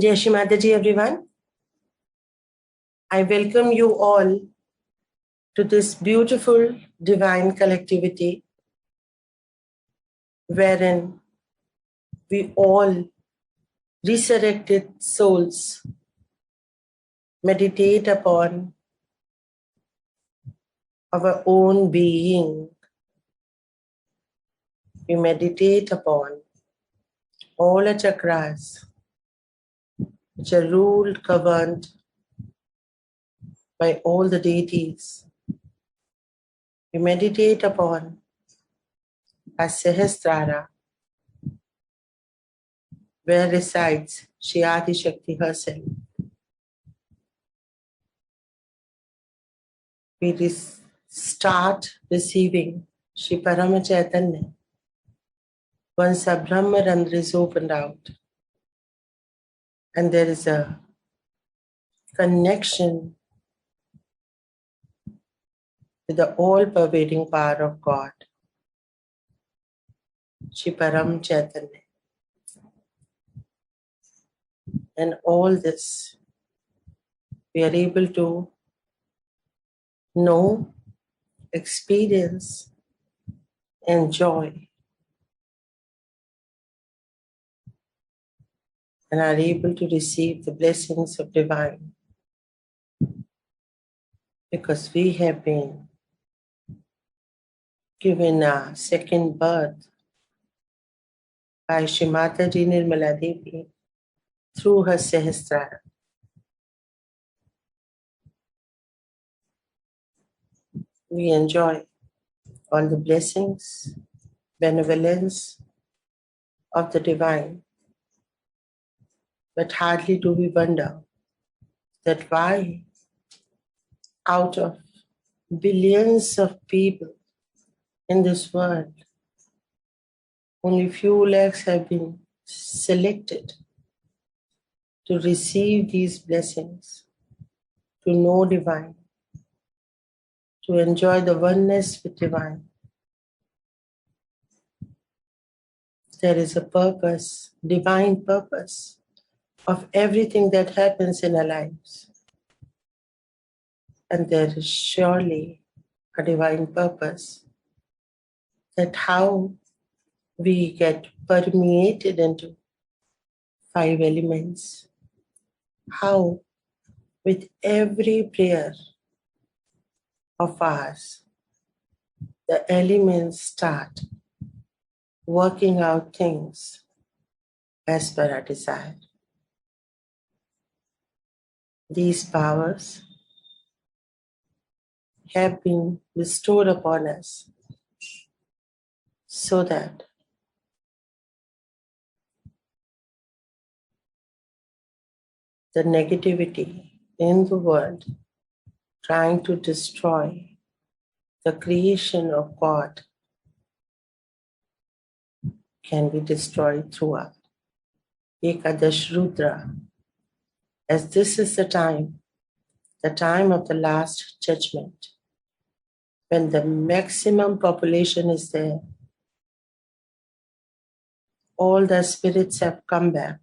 Jai Shri Mataji, everyone. I welcome you all to this beautiful divine collectivity wherein we all resurrected souls meditate upon our own being. We meditate upon all the chakras which are ruled, governed by all the deities. We meditate upon our Sahasrara, where resides Shri Adi Shakti herself. We start receiving Shri Parama Chaitanya once our Brahma Randhra is opened out, and there is a connection with the all-pervading power of God, Shri Param Chaitanya. And all this we are able to know, experience, enjoy, and are able to receive the blessings of divine, because we have been given a second birth by Shri Mataji Nirmala Devi through her Sahasrara. We enjoy all the blessings, benevolence of the divine, but hardly do we wonder that why out of billions of people in this world, only few lakhs have been selected to receive these blessings, to know divine, to enjoy the oneness with divine. There is a purpose, divine purpose of everything that happens in our lives. And there is surely a divine purpose that how we get permeated into 5 elements, how with every prayer of ours, the elements start working out things as per our desire. These powers have been bestowed upon us so that the negativity in the world trying to destroy the creation of God can be destroyed through our Ekadash Rudra, as this is the time of the last judgment, when the maximum population is there. All the spirits have come back.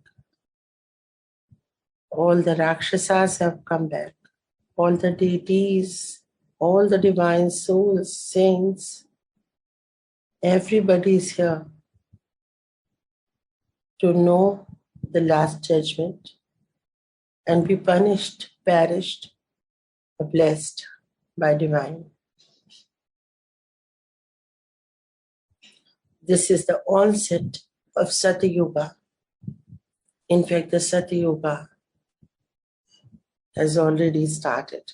All the Rakshasas have come back. All the deities, all the divine souls, saints, everybody is here to know the last judgment and be punished, perished, or blessed by divine. This is the onset of Satya Yuga. In fact, the Satya Yuga has already started,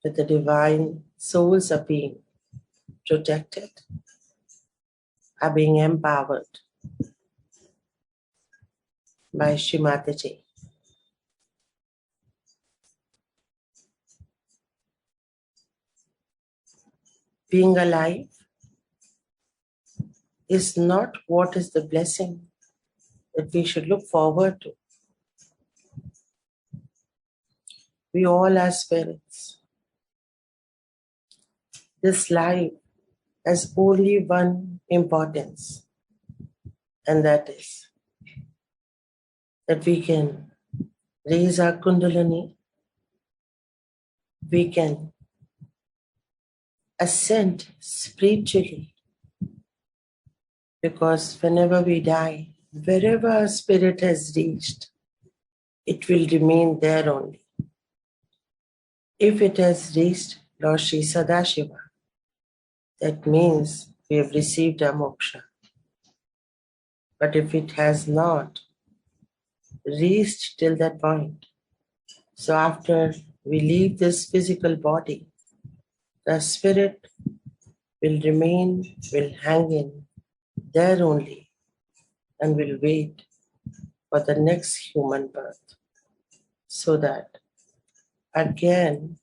that the divine souls are being protected, are being empowered by Shri Mataji. Being alive is not what is the blessing that we should look forward to. We all are spirits. This life has only one importance, and that is that we can raise our kundalini, we can ascend spiritually, because whenever we die, wherever our spirit has reached, it will remain there only. If it has reached Lord Sri Sadashiva, that means we have received our moksha. But if it has not reached till that point, so after we leave this physical body, the spirit will remain, will hang in there only, and will wait for the next human birth, so that again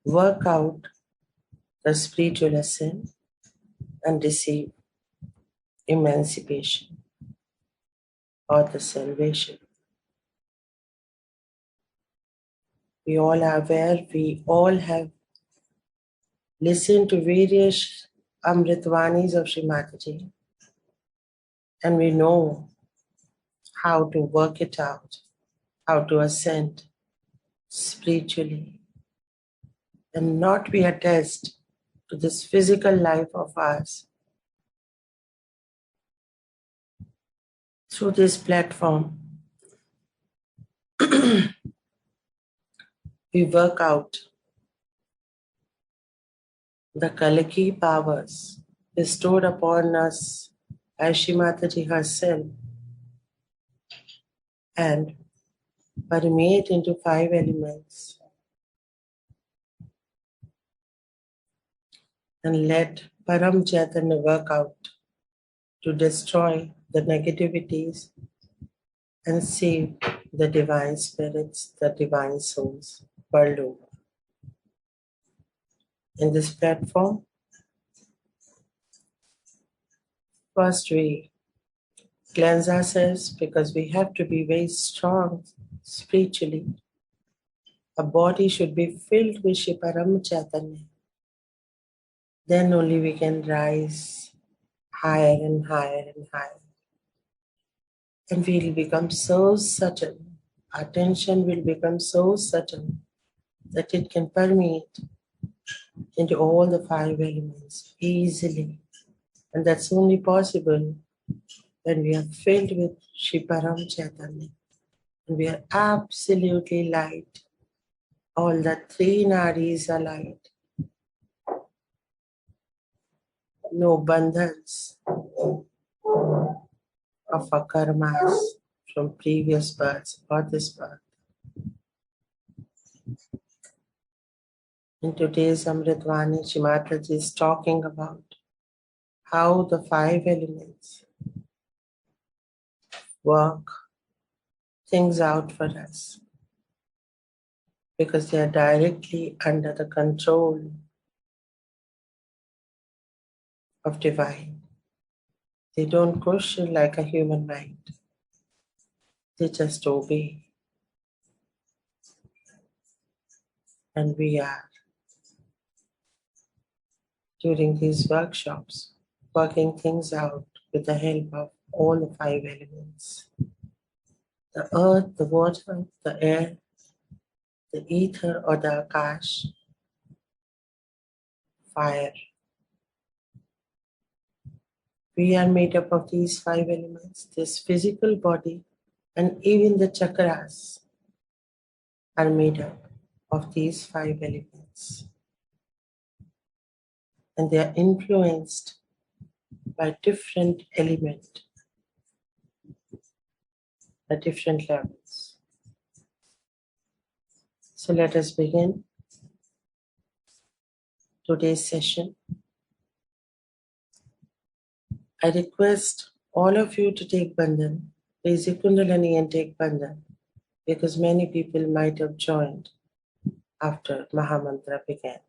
work out the spiritual ascent and receive emancipation or the salvation. We all are aware, we all have listened to various Amritvanis of Sri Mataji, and we know how to work it out, how to ascend spiritually and not be attached to this physical life of ours. Through this platform, we work out the Kalki powers bestowed upon us by Shri Mataji herself and permeate into 5 elements, and let Param Chaitanya work out to destroy the negativities and save the divine spirits, the divine souls world over. In this platform, first we cleanse ourselves, because we have to be very strong spiritually. Our body should be filled with Shri Param Chaitanya. Then only we can rise higher and higher and higher. And we'll become so subtle. Our attention will become so subtle that it can permeate into all the 5 elements easily. And that's only possible when we are filled with Shri Param Chaitanya. And we are absolutely light. All the 3 nadis are light. No bandhans of our karmas from previous births or this birth. In today's Amritvani, Shri Mataji is talking about how the 5 elements work things out for us, because they are directly under the control of divine. They don't question like a human mind. They just obey. And we are, during these workshops, working things out with the help of all the 5 elements. The earth, the water, the air, the ether or the akash, fire. We are made up of these 5 elements, this physical body, and even the chakras are made up of these 5 elements. And they are influenced by different elements at different levels. So let us begin today's session. I request all of you to take bandhan. Raise your kundalini and take bandhan, because many people might have joined after Mahamantra began.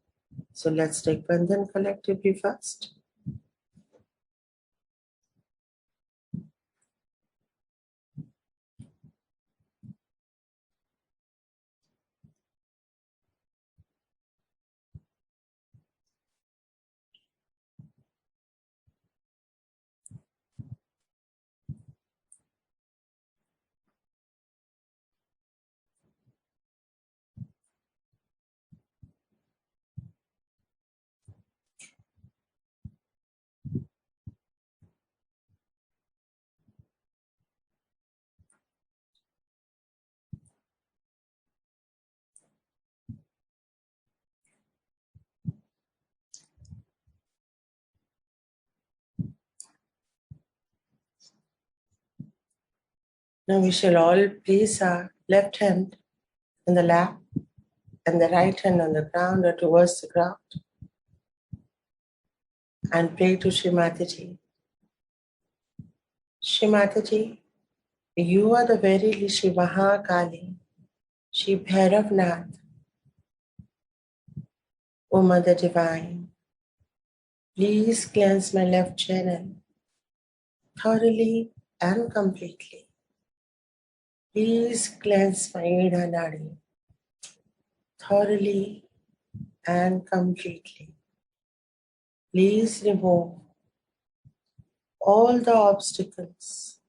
So let's take bandhan collectively first. Now we shall all place our left hand in the lap and the right hand on the ground or towards the ground and pray to Shri Mataji. Shri Mataji, you are the very Shri Mahakali, Shri Bhairavnath, O Mother Divine. Please cleanse my left channel thoroughly and completely. Please cleanse my Ida Nadi thoroughly and completely. Please remove all the obstacles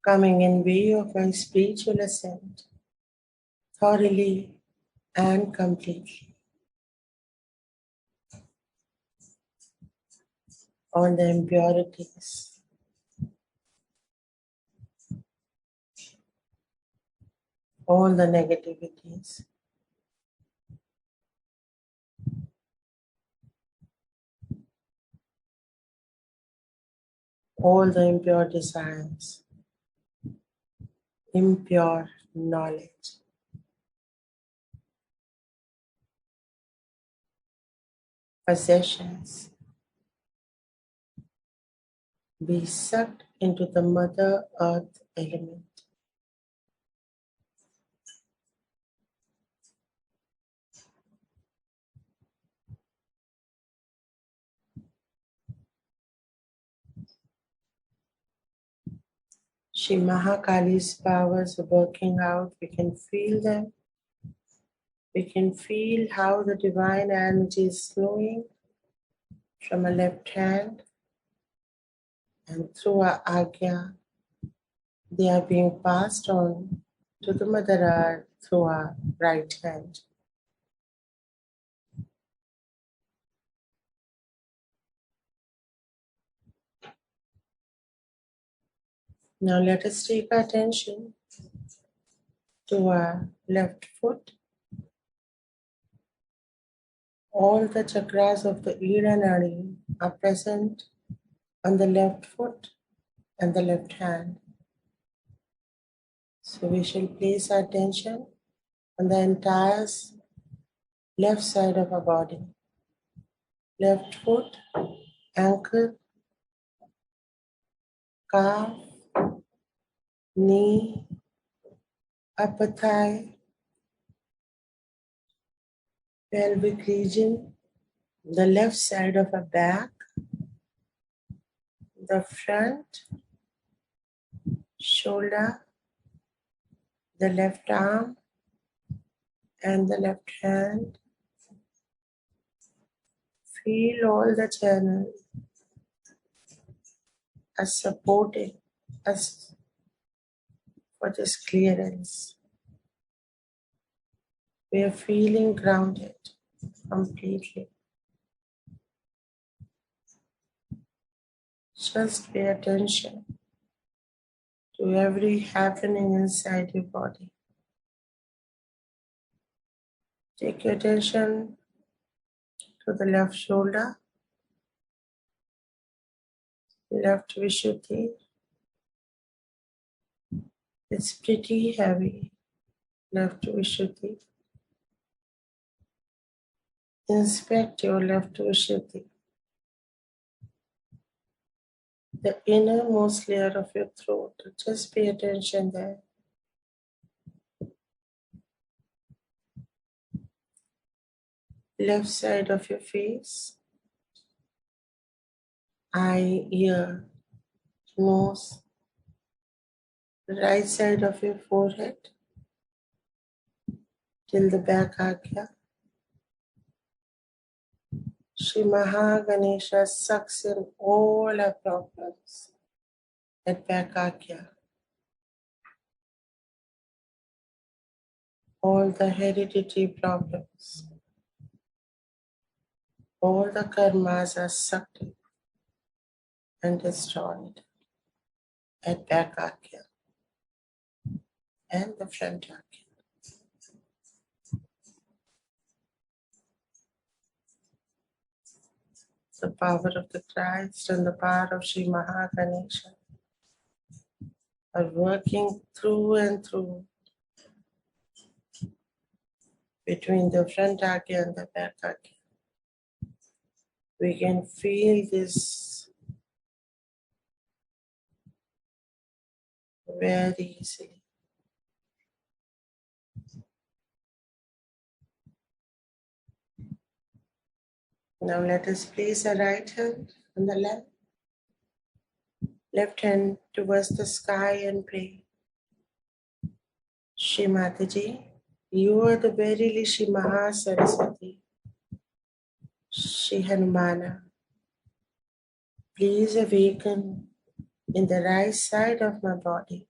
coming in way of my spiritual ascent thoroughly and completely. All the impurities, all the negativities, all the impure desires, impure knowledge, possessions, be sucked into the Mother Earth element. Shri Mahakali's powers are working out. We can feel them. We can feel how the divine energy is flowing from our left hand and through our Agya. They are being passed on to the Mother Earth through our right hand. Now let us take our attention to our left foot. All the chakras of the Ida Nadi are present on the left foot and the left hand. So we shall place our attention on the entire left side of our body. Left foot, ankle, calf, knee, upper thigh, pelvic region, the left side of our back, the front, shoulder, the left arm, and the left hand. Feel all the channels as supporting us for this clearance. We are feeling grounded completely. Just pay attention to every happening inside your body. Take your attention to the left shoulder, left Vishuddhi. It's pretty heavy, left Vishuddhi. Inspect your left Vishuddhi. The innermost layer of your throat. Just pay attention there. Left side of your face, eye, ear, nose, right side of your forehead till the back Agya. Shri Mahaganesha sucks in all our problems at back Agya. All the hereditary problems, all the karmas are sucked in and destroyed at back Agya and the front Agya. The power of the Christ and the power of Shri Mahaganesha are working through and through between the front karya and the back karya. We can feel this very easily. Now let us place our right hand on the left hand towards the sky and pray. Shri Mataji, you are the verily Shri Maha Saraswati, Shri Hanumana. Please awaken in the right side of my body.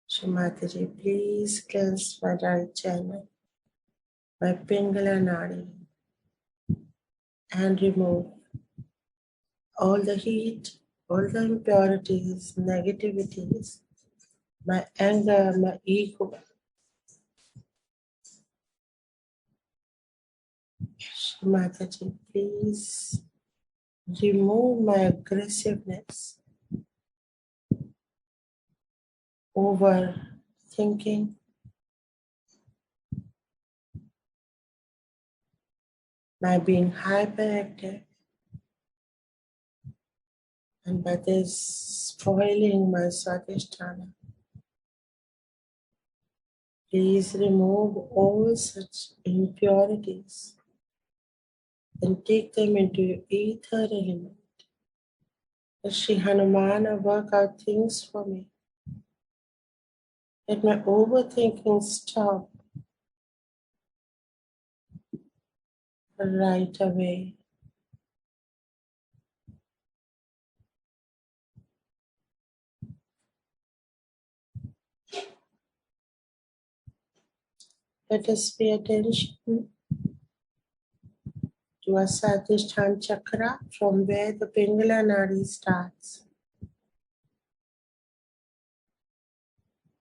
Shri Mataji, please cleanse my right channel, my Pingala Nadi, and remove all the heat, all the impurities, negativities, my anger, my ego. Shri Mataji, please remove my aggressiveness, overthinking, my being hyperactive, and by this spoiling my Swadhisthana. Please remove all such impurities and take them into your ether element. Let Shri Hanumana work out things for me. Let my overthinking stop right away. Let us pay attention to our Swadhisthana chakra from where the Pingala Nadi starts.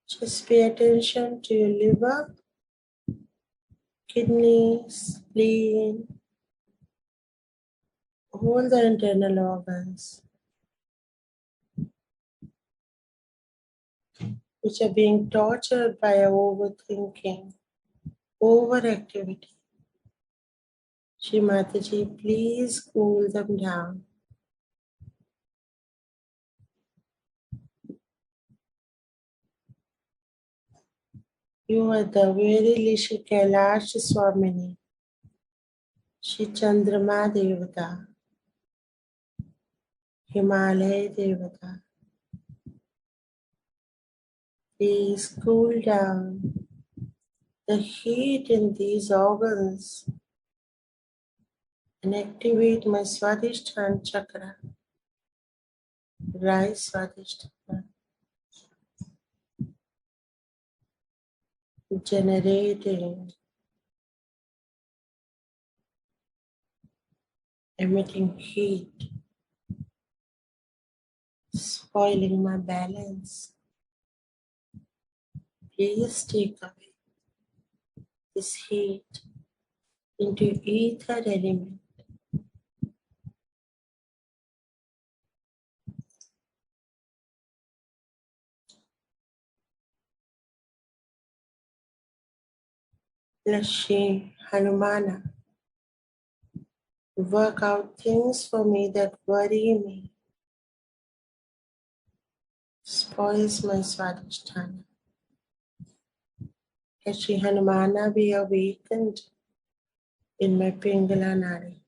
Just pay attention to your liver, kidneys, spleen, all the internal organs which are being tortured by overthinking, overactivity. Shri Mataji, please cool them down. You are the very Shri Kailash Swamini, Shri Chandrama Devata, Himalaya Devata. Please cool down the heat in these organs and activate my Swadhisthana chakra, right Swadhisthana, generating, emitting heat, spoiling my balance. Please take away this heat into ether element. Let Shri Hanumana work out things for me that worry me, spoils my Swadhisthana. Let Shri Hanumana be awakened in my Pingala Nadi.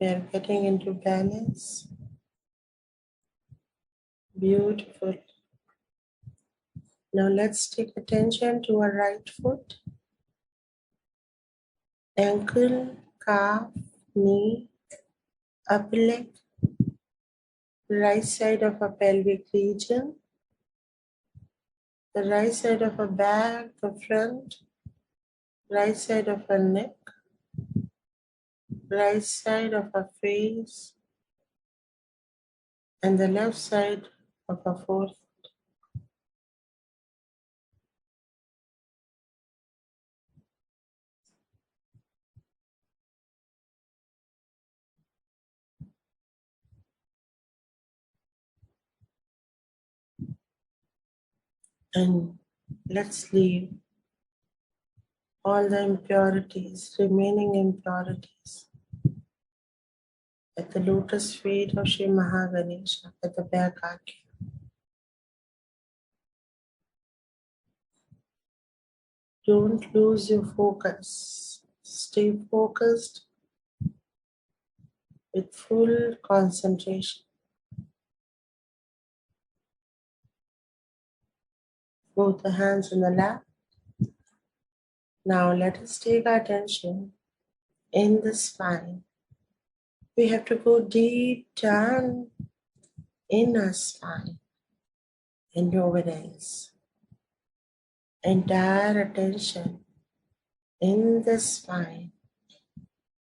We are getting into balance. Beautiful. Now let's take attention to our right foot, ankle, calf, knee, upper leg, right side of our pelvic region, the right side of our back, the front, right side of our neck, right side of our face, and the left side upper forehead, and let's leave all the impurities, remaining impurities, at the lotus feet of Sri Mahaganesha at the back arcade. Don't lose your focus. Stay focused with full concentration. Both the hands in the lap. Now let us take our attention in the spine. We have to go deep down in our spine and ovaries. Entire attention in the spine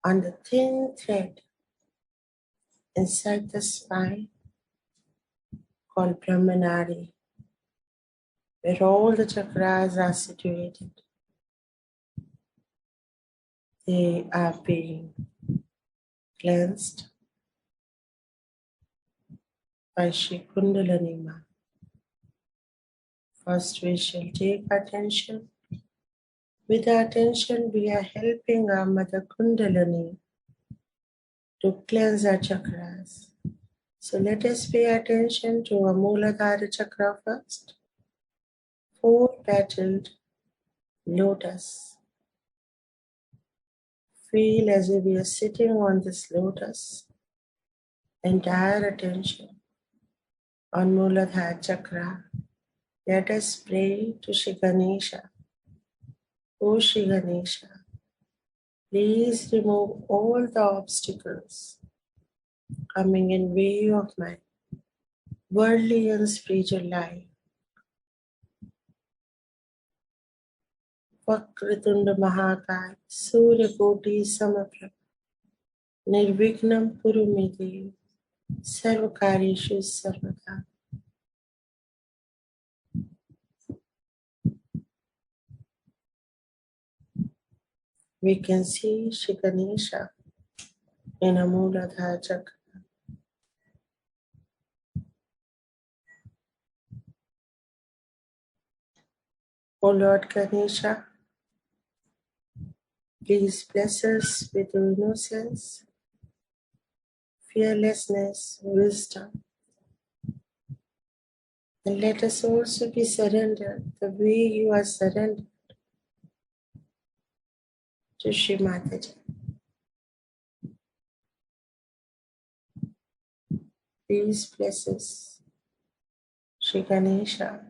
on the thin thread inside the spine called Brahmanari, where all the chakras are situated. They are being cleansed by Shri Kundalini Ma. First we shall take attention. With our attention we are helping our Mother Kundalini to cleanse our chakras. So let us pay attention to our Mooladhara chakra first. 4-petaled lotus. Feel as if we are sitting on this lotus. Entire attention on Mooladhara chakra. Let us pray to Shri Ganesha. O Shri Ganesha, please remove all the obstacles coming in way of my worldly and spiritual life. Vakratunda Mahakaya, Surya Koti Samaprabha, Nirvignam Kurumiti, Sarvakarishu Sarvada. We can see Shri Ganesha in a Mooladhara chakra. O Lord Ganesha, please bless us with your innocence, fearlessness, wisdom, and let us also be surrendered the way you are surrendered to Shri Mataji. Please bless us, Shri Ganesha,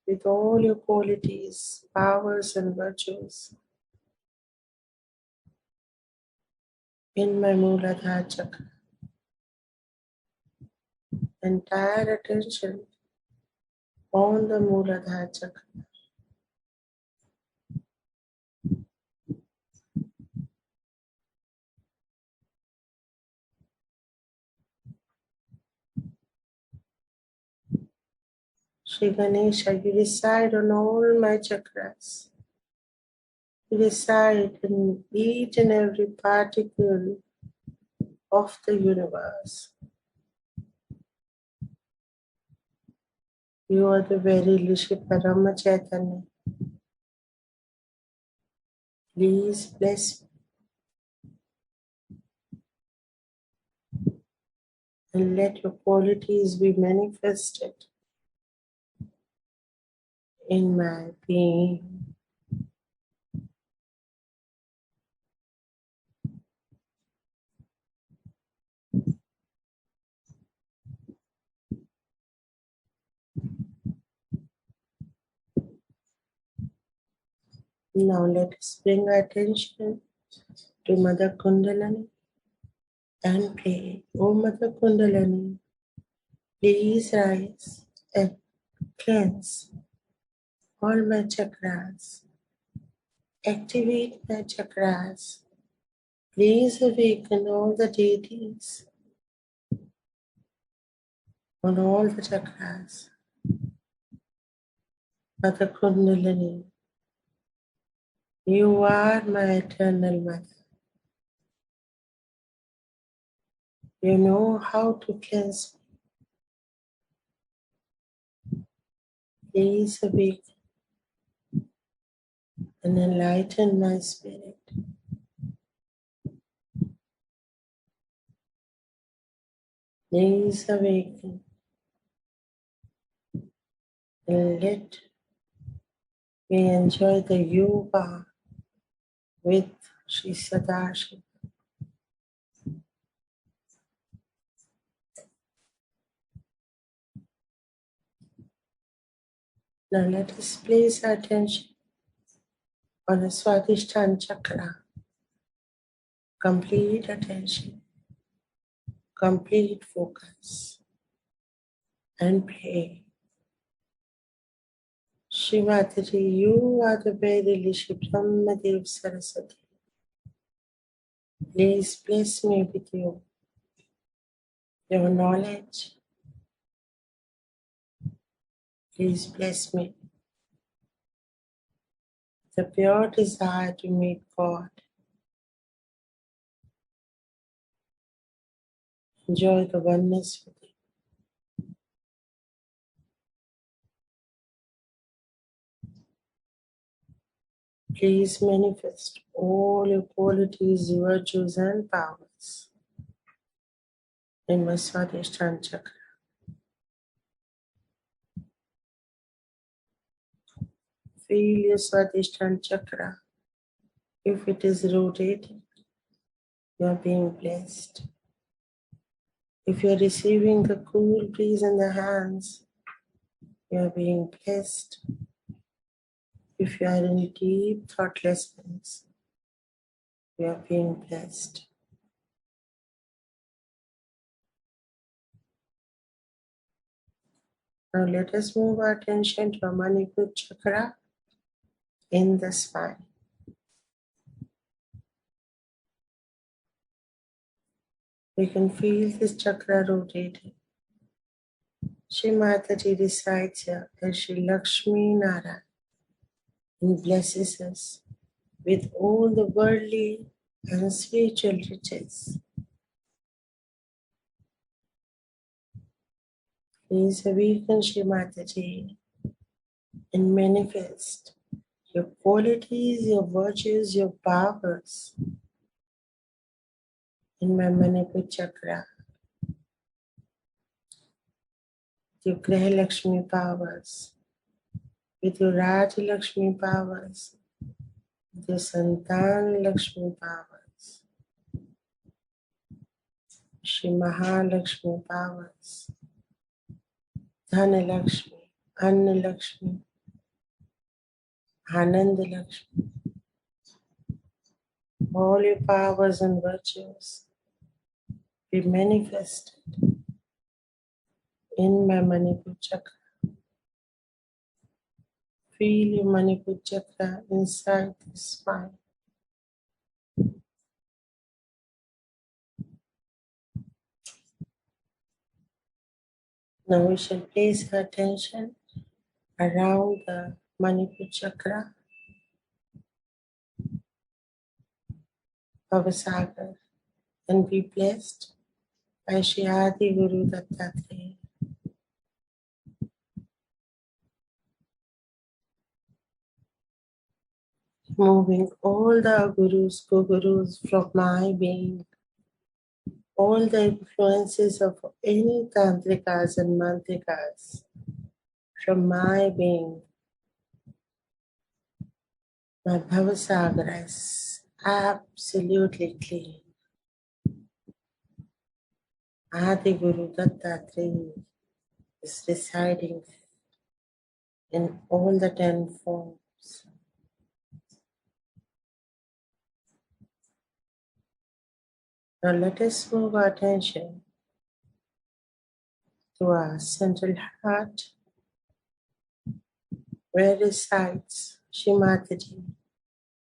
with all your qualities, powers and virtues in my Mooladhara chakra. Entire attention on the Mooladhara chakra. Shri Ganesha, you reside on all my chakras. You reside in each and every particle of the universe. You are the very Rishi Parama Chaitanya. Please bless me and let your qualities be manifested in my being. Now let us bring our attention to Mother Kundalini and pray. O Mother Kundalini, please rise and cleanse all my chakras. Activate my chakras. Please awaken all the deities on all the chakras, Mother Kundalini. You are my eternal mother. You know how to cleanse me. Please awaken and enlighten my spirit. Please awaken and let me enjoy the yoga with Sri Sadashiva. Now let us place our attention on the Swadhisthana chakra. Complete attention, complete focus, and pray. Shrimati, you are the very Rishi Brahmadev Saraswati. Please bless me with you, your knowledge. Please bless me the pure desire to meet God. Enjoy the oneness with Him. Please manifest all your qualities, virtues, and powers in my Swadhisthana chakra. Feel your Swadhisthana chakra. If it is rotating, you are being blessed. If you are receiving the cool breeze in the hands, you are being blessed. If you are in deep thoughtlessness, you are being blessed. Now let us move our attention to our Manipur chakra in the spine. We can feel this chakra rotating. Shri Mataji resides here as Shri Lakshmi Narayan and blesses us with all the worldly and spiritual riches. Please awaken Shri Mataji and manifest your qualities, your virtues, your powers in my Manipur chakra. With your Graha Lakshmi powers, with your Raja Lakshmi powers, with your Santan Lakshmi powers, Shri Mahalakshmi powers, Dhana Lakshmi, Anna Lakshmi, Ananda Lakshmi, all your powers and virtues be manifested in my Manipur chakra. Feel your Manipur chakra inside the spine. Now we shall place our attention around the Manipur chakra, Bhavasagar, and be blessed by Shri Adi Guru Dattatreya. Moving all the gurus, co-gurus from my being, all the influences of any tantrikas and mantrikas from my being. My Bhavasagar is absolutely clean. Adi Guru Dattatreya is residing in all the 10 forms. Now let us move our attention to our central heart, where resides Shri Mataji,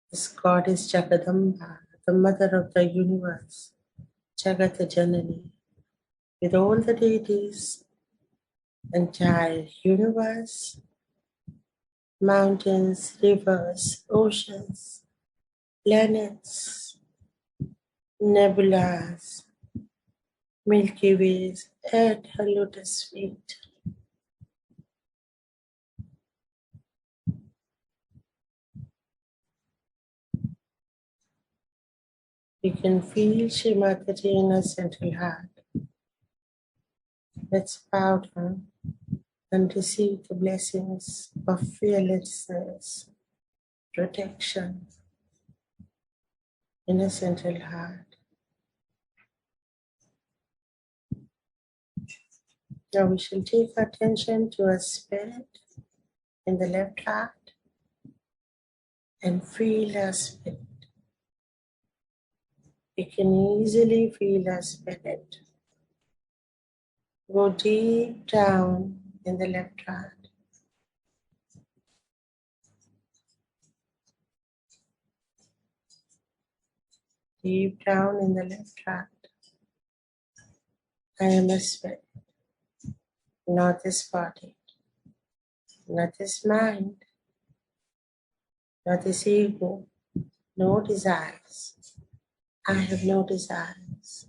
this goddess Jagadamba, the mother of the universe, Jagata Janani, with all the deities entire universe, mountains, rivers, oceans, planets, nebulas, Milky Ways at her lotus feet. You can feel Srimati in her central heart. Let's bow down and receive the blessings of fearlessness, protection in her central heart. Now we shall take our attention to a spirit in the left heart and feel our spirit. We can easily feel our spirit. Go deep down in the left heart. Deep down in the left heart. I am a spirit, not this body, not this mind, not this ego, no desires. I have no desires.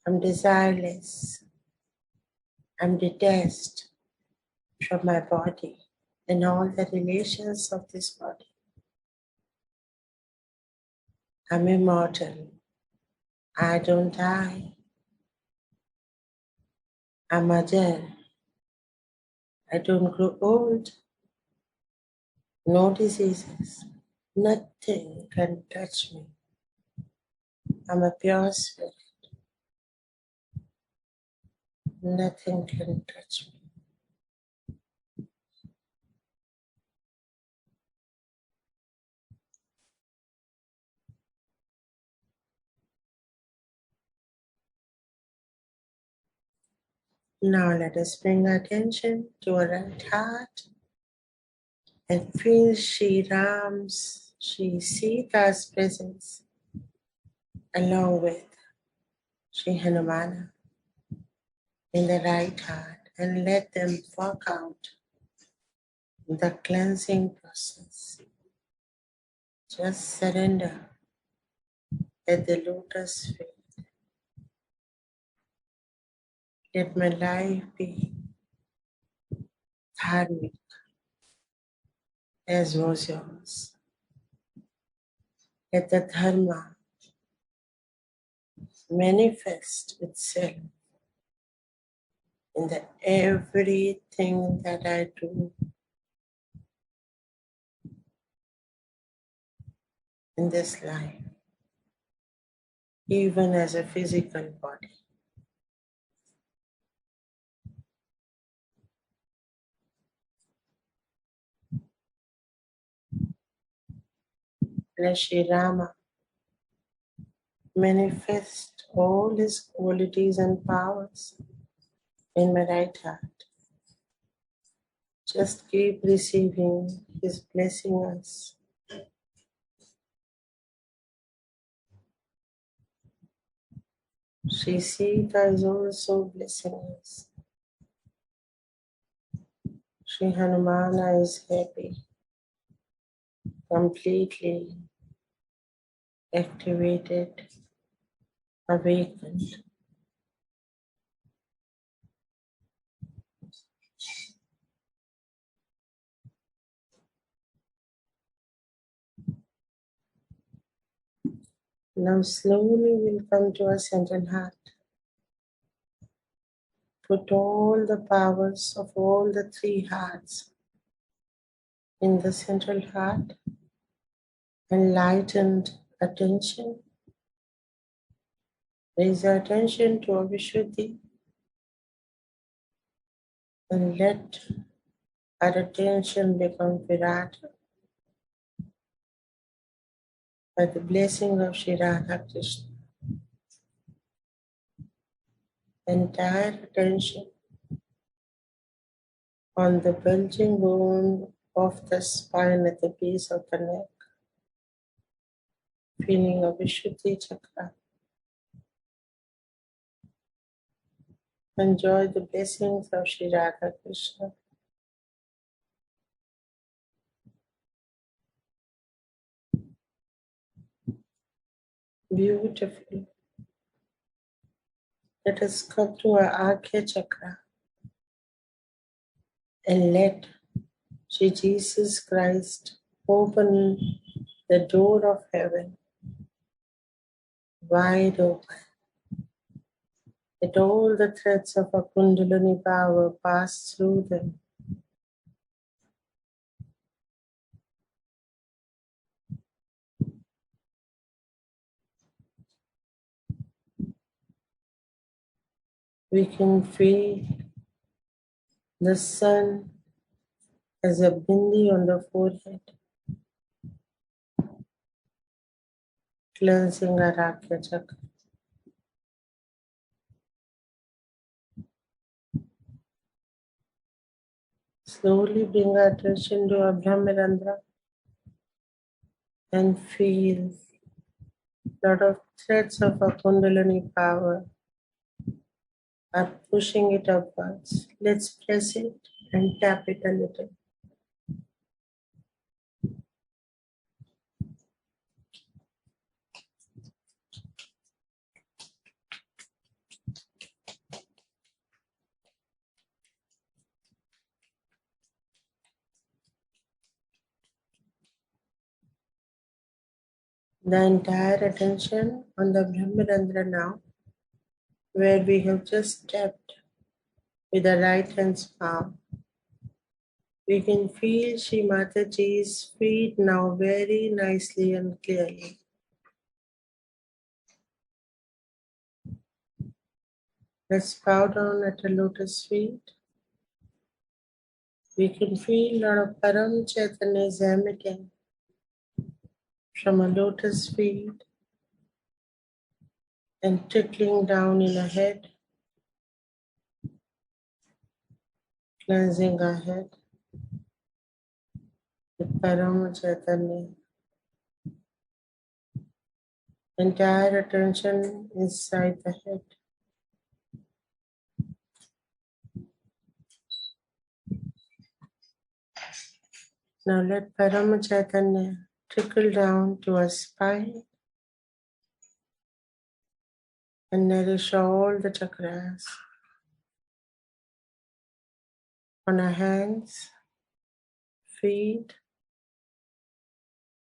I'm desireless. I'm detached from my body and all the relations of this body. I'm immortal. I don't die. I'm madhyam. I don't grow old. No diseases. Nothing can touch me. I'm a pure spirit. Nothing can touch me. Now let us bring attention to our right heart and feel Sri Ram's, Sri Sita's presence along with Sri Hanumana in the right heart and let them work out the cleansing process. Just surrender at the lotus feet. Let my life be dharmic as was yours. Let the dharma manifest itself in the everything that I do in this life, even as a physical body. Let Sri Rama manifest all his qualities and powers in my right heart. Just keep receiving his blessing us. Sri Sita is also blessing us. Sri Hanumana is happy, completely activated, awakened. Now slowly we'll come to our central heart. Put all the powers of all the three hearts in the central heart. Enlightened attention. Raise your attention to our Vishuddhi and let our attention become Virat by the blessing of Shri Radha Krishna. Entire attention on the bulging bone of the spine at the base of the neck, feeling of Vishuddhi chakra. Enjoy the blessings of Sri Radha Krishna. Beautiful. Let us come to our Arkhya Chakra and let Sri Jesus Christ open the door of heaven wide open. Let all the threads of our Kundalini power pass through them. We can feel the sun as a bindi on the forehead, cleansing our Arkhya Chakra. Slowly bring our attention to our Brahmarandra and feel a lot of threads of our Kundalini power are pushing it upwards. Let's press it and tap it a little. The entire attention on the Brahmarandra now, where we have just tapped with the right hand's palm. We can feel Shri Mataji's feet now very nicely and clearly. Let's bow down at the lotus feet. We can feel a lot of Param Chaitanya emitting from a lotus feet and trickling down in our head, cleansing our head with Param Chaitanya. Entire attention inside the head. Now let Parama Chaitanya trickle down to our spine and nourish all the chakras on our hands, feet,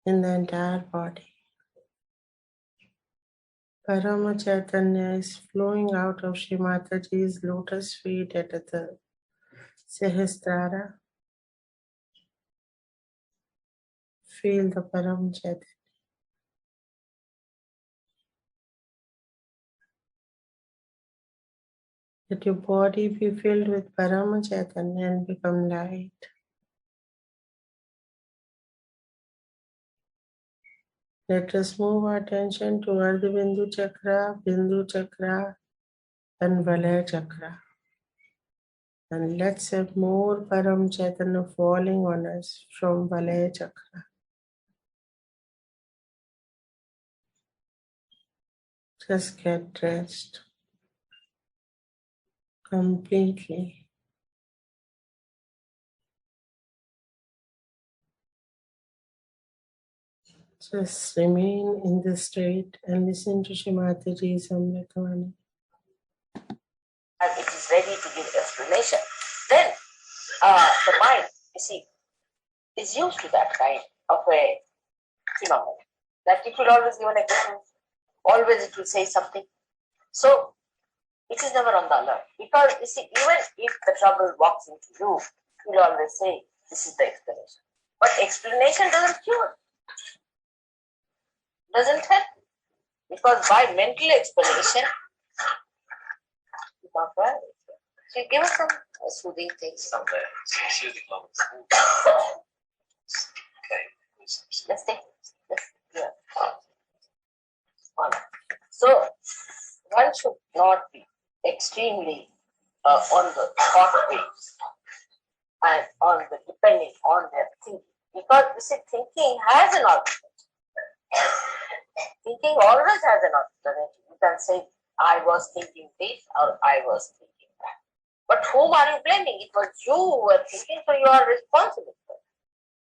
and the entire body. Parama Chaitanya is flowing out of Shri Mataji's lotus feet at the Sahasrara. Feel the Parama Chaitanya. Let your body be filled with Parama Chaitanya and become light. Let us move our attention to Ardha Bindu Chakra, and Valaya Chakra. And let's have more Param Chaitanya falling on us from Valaya Chakra. Just get dressed completely. Just remain in this state and listen to Shrimataji's Amritavani. And it is ready to give explanation. Then the mind, you see, is used to that kind of a phenomenon. That it will always give an explanation, always it will say something. So it is never on the alert. Because you see, even if the trouble walks into you, it will always say, this is the explanation. But explanation doesn't cure, doesn't help. Because by mental explanation, you can't well. So give us some soothing things somewhere. Soothing moments. Okay. Let's take this. Yeah. So one should not be extremely on the thought waves and on the depending on their thinking. Because you see, thinking has an alternative. Thinking always has an alternative. You can say, I was thinking this or I was thinking that. But whom are you blaming? It was you who were thinking, so you are responsible for it.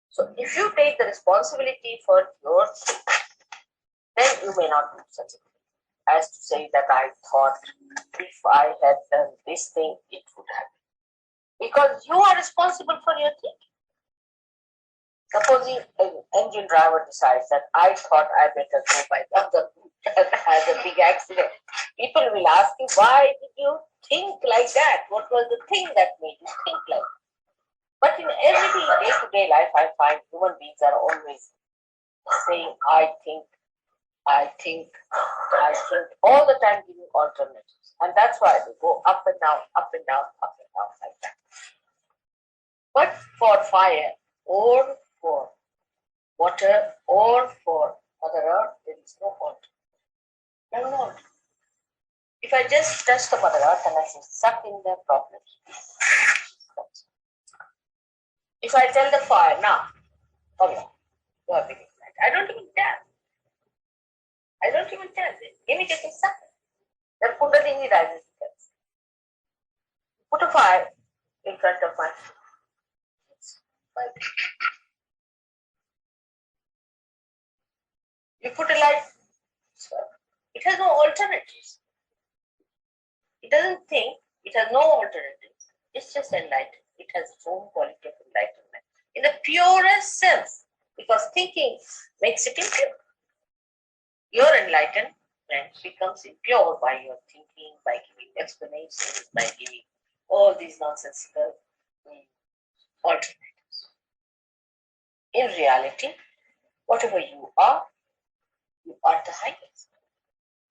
So if you take the responsibility for your thing, then you may not do such a thing as to say that I thought if I had done this thing, it would happen. Because you are responsible for your thinking. Supposing an engine driver decides that I thought I better go by the other route and has a big accident, people will ask you, why did you think like that? What was the thing that made you think like that? But in everyday day-to-day life, I find human beings are always saying, I think, all the time giving alternatives. And that's why they go up and down, up and down, up and down like that. But for fire or for water or for Mother Earth, there is no alternative. No. If I just touch the Mother Earth and I say, suck in their problems. If I tell the fire, now, oh yeah, you are beginning that. I don't even tell. Immediately suck. Then Kundalini rises. Put a fire in front of my face. You put a light, it has no alternatives. It doesn't think, it has no alternatives. It's just enlightened. It has its own quality of enlightenment in the purest sense, because thinking makes it impure. Your enlightenment becomes impure by your thinking, by giving explanations, by giving all these nonsensical alternatives. In reality, whatever you are the highest.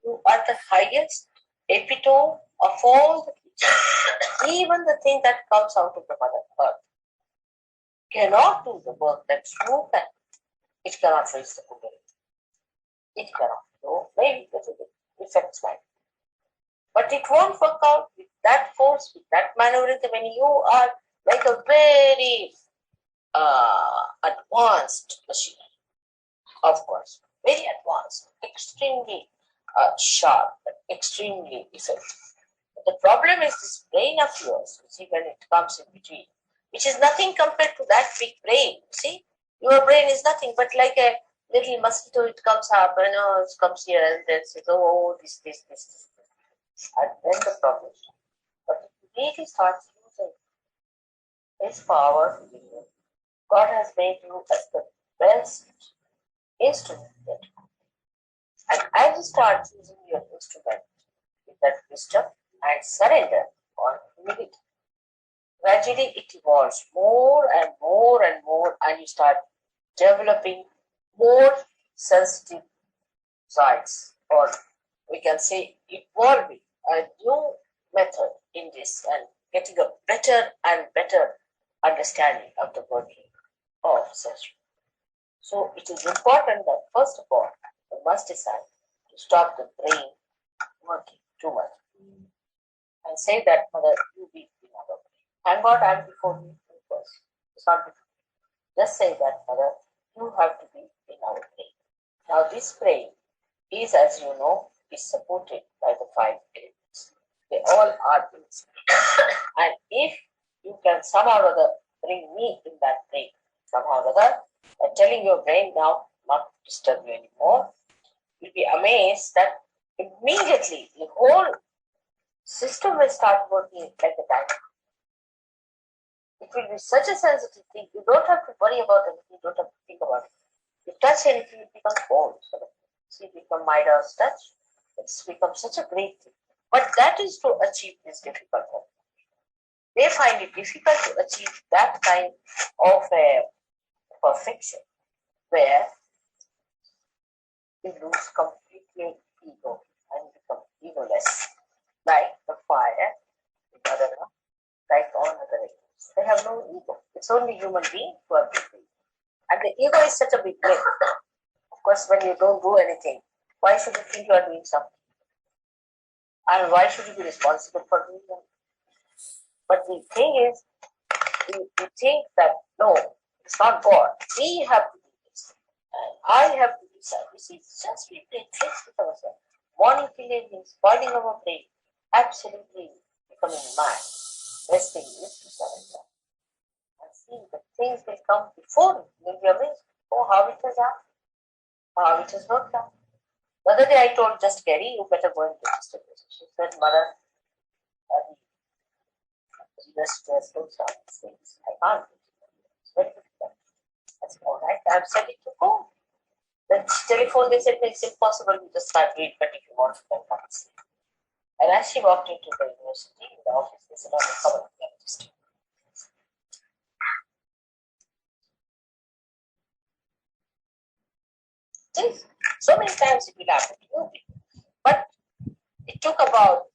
You are the highest epitome of all the creatures. Even the thing that comes out of the Mother Earth cannot do the work that you can. It cannot raise the Kundalini. It cannot. No, maybe it affects life. But it won't work out with that force, with that maneuverability when you are like a very advanced machinery. Of course, very advanced, extremely sharp, extremely effective. But the problem is this brain of yours, you see, when it comes in between, which is nothing compared to that big brain. You see, your brain is nothing but like a little mosquito. It comes up and it comes here and then says, oh, this. And then the problem is, but if you really start using His power to you, God has made you as the best instrument that you could. And as you start using your instrument with that wisdom and surrender or humility, gradually it evolves more and more and more, and you start developing more sensitive sides, or we can say evolving a new method in this and getting a better and better understanding of the working of sensory. So it is important that first of all, we must decide to stop the brain working too much and say that, Mother, you be in our brain. Thank God I am before you first. It's not before. Just say that, Mother, you have to be in our brain. Now this brain is, as you know, is supported by the 5 elements. They all are in spirit. And if you can somehow or other bring me in that brain, somehow or other, by telling your brain now not to disturb you anymore, you'll be amazed that immediately the whole system will start working like a dynamo. It will be such a sensitive thing. You don't have to worry about anything. You don't have to think about it. You touch anything, it becomes cold. So see, become Midas touch. It's become such a great thing. But that is to achieve this difficult work. They find it difficult to achieve that kind of a perfection where you lose completely ego and become egoless. Like the fire, the mother, like all other animals. They have no ego. It's only human beings who are big. And the ego is such a big thing. Of course, when you don't do anything, why should you think you are doing something? And why should you be responsible for doing that? But the thing is, we think that no, it's not God. We have to do this. And I have to decide. You see, it's just we play tricks with ourselves. Morning till evening, spoiling our brain, absolutely becoming mad. best thing is to surrender. And see, the things will come before you. You'll be amazed. Oh, how it has happened. How it has worked out. The other day I told just Kerry, you better go and register this. She said, Mother, the university has closed down these things. I can't. It's very difficult. I said, all right, I've said it to go. The telephone, they said, it's impossible. You just can't read, but if you want, you can come and see. And as she walked into the university, in the office, they said, oh, come on, register. So many times it will happen to you. But it took about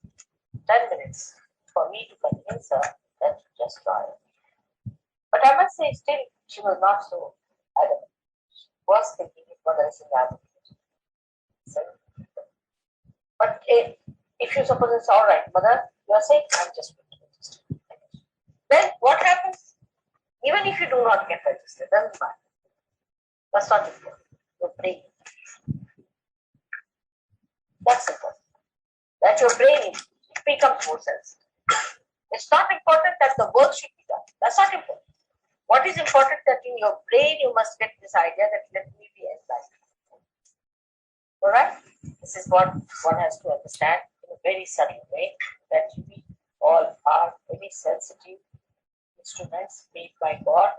10 minutes for me to convince her that to just try it. But I must say, still, she was not so adamant. She was thinking it was an adamant. So, but if you suppose it's all right, Mother, you are saying, I'm just going to register. Then what happens? Even if you do not get registered, doesn't matter. That's not important. Your brain. That's important. That your brain becomes more sensitive. It's not important that the work should be done. That's not important. What is important that in your brain you must get this idea that let me be enlightened. Alright? This is what one has to understand in a very subtle way, that we all are very sensitive instruments made by God,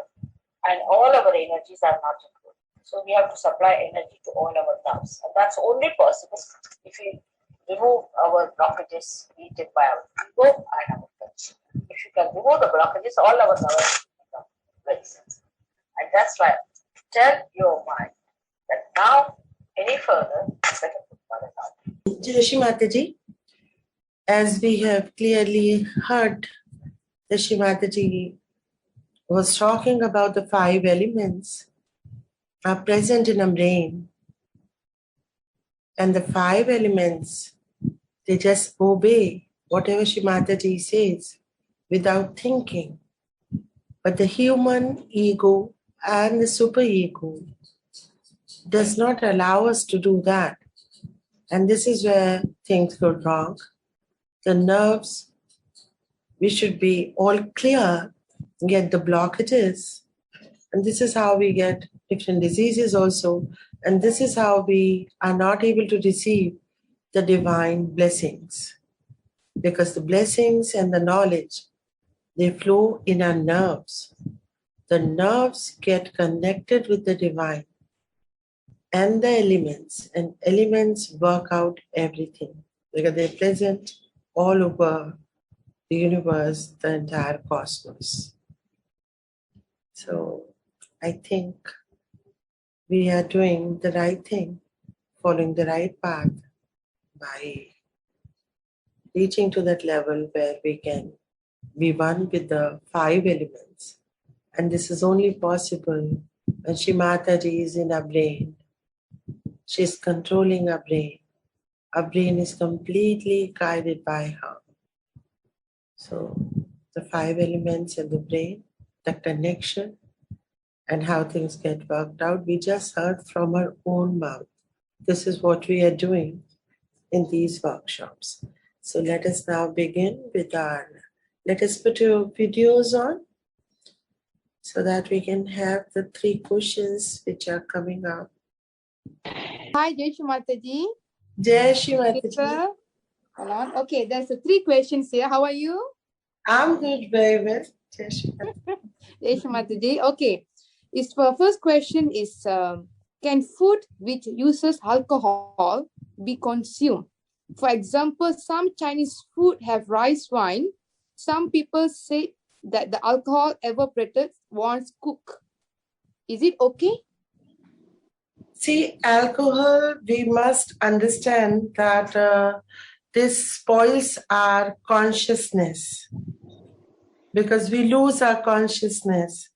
and all our energies are not equal. So we have to supply energy to all our nerves, and that's only possible if we remove our blockages created by our ego and our touch. If you can remove the blockages, all our nerves become very sensitive. And that's why tell your mind that now, any further, better put Mother out. Jai Shri Mataji, as we have clearly heard, the Shri Mataji was talking about the 5 elements are present in a brain, and the 5 elements, they just obey whatever Shri Mataji says without thinking. But the human ego and the superego does not allow us to do that. And this is where things go wrong. The nerves, we should be all clear, get the blockages. And this is how we get different diseases also. And this is how we are not able to receive the divine blessings. Because the blessings and the knowledge, they flow in our nerves. The nerves get connected with the divine and the elements, and elements work out everything. Because they're present all over the universe, the entire cosmos. So I think we are doing the right thing, following the right path by reaching to that level where we can be one with the 5 elements. And this is only possible when Shri Mataji is in our brain. She's controlling our brain. Our brain is completely guided by her. So the 5 elements in the brain, the connection, and how things get worked out, we just heard from her own mouth. This is what we are doing in these workshops. So let us now begin with let us put your videos on so that we can have the 3 questions which are coming up. Hi, Jai Shri Mataji. Jai Shri Mataji. Hold on. Okay, there's 3 questions here. How are you? I'm good, very well. Jai Shri Mataji. Jai Shri Mataji. Okay. First question is, can food which uses alcohol be consumed? For example, some Chinese food have rice wine. Some people say that the alcohol evaporated once cooked. Is it okay? See, alcohol, we must understand that this spoils our consciousness because we lose our consciousness,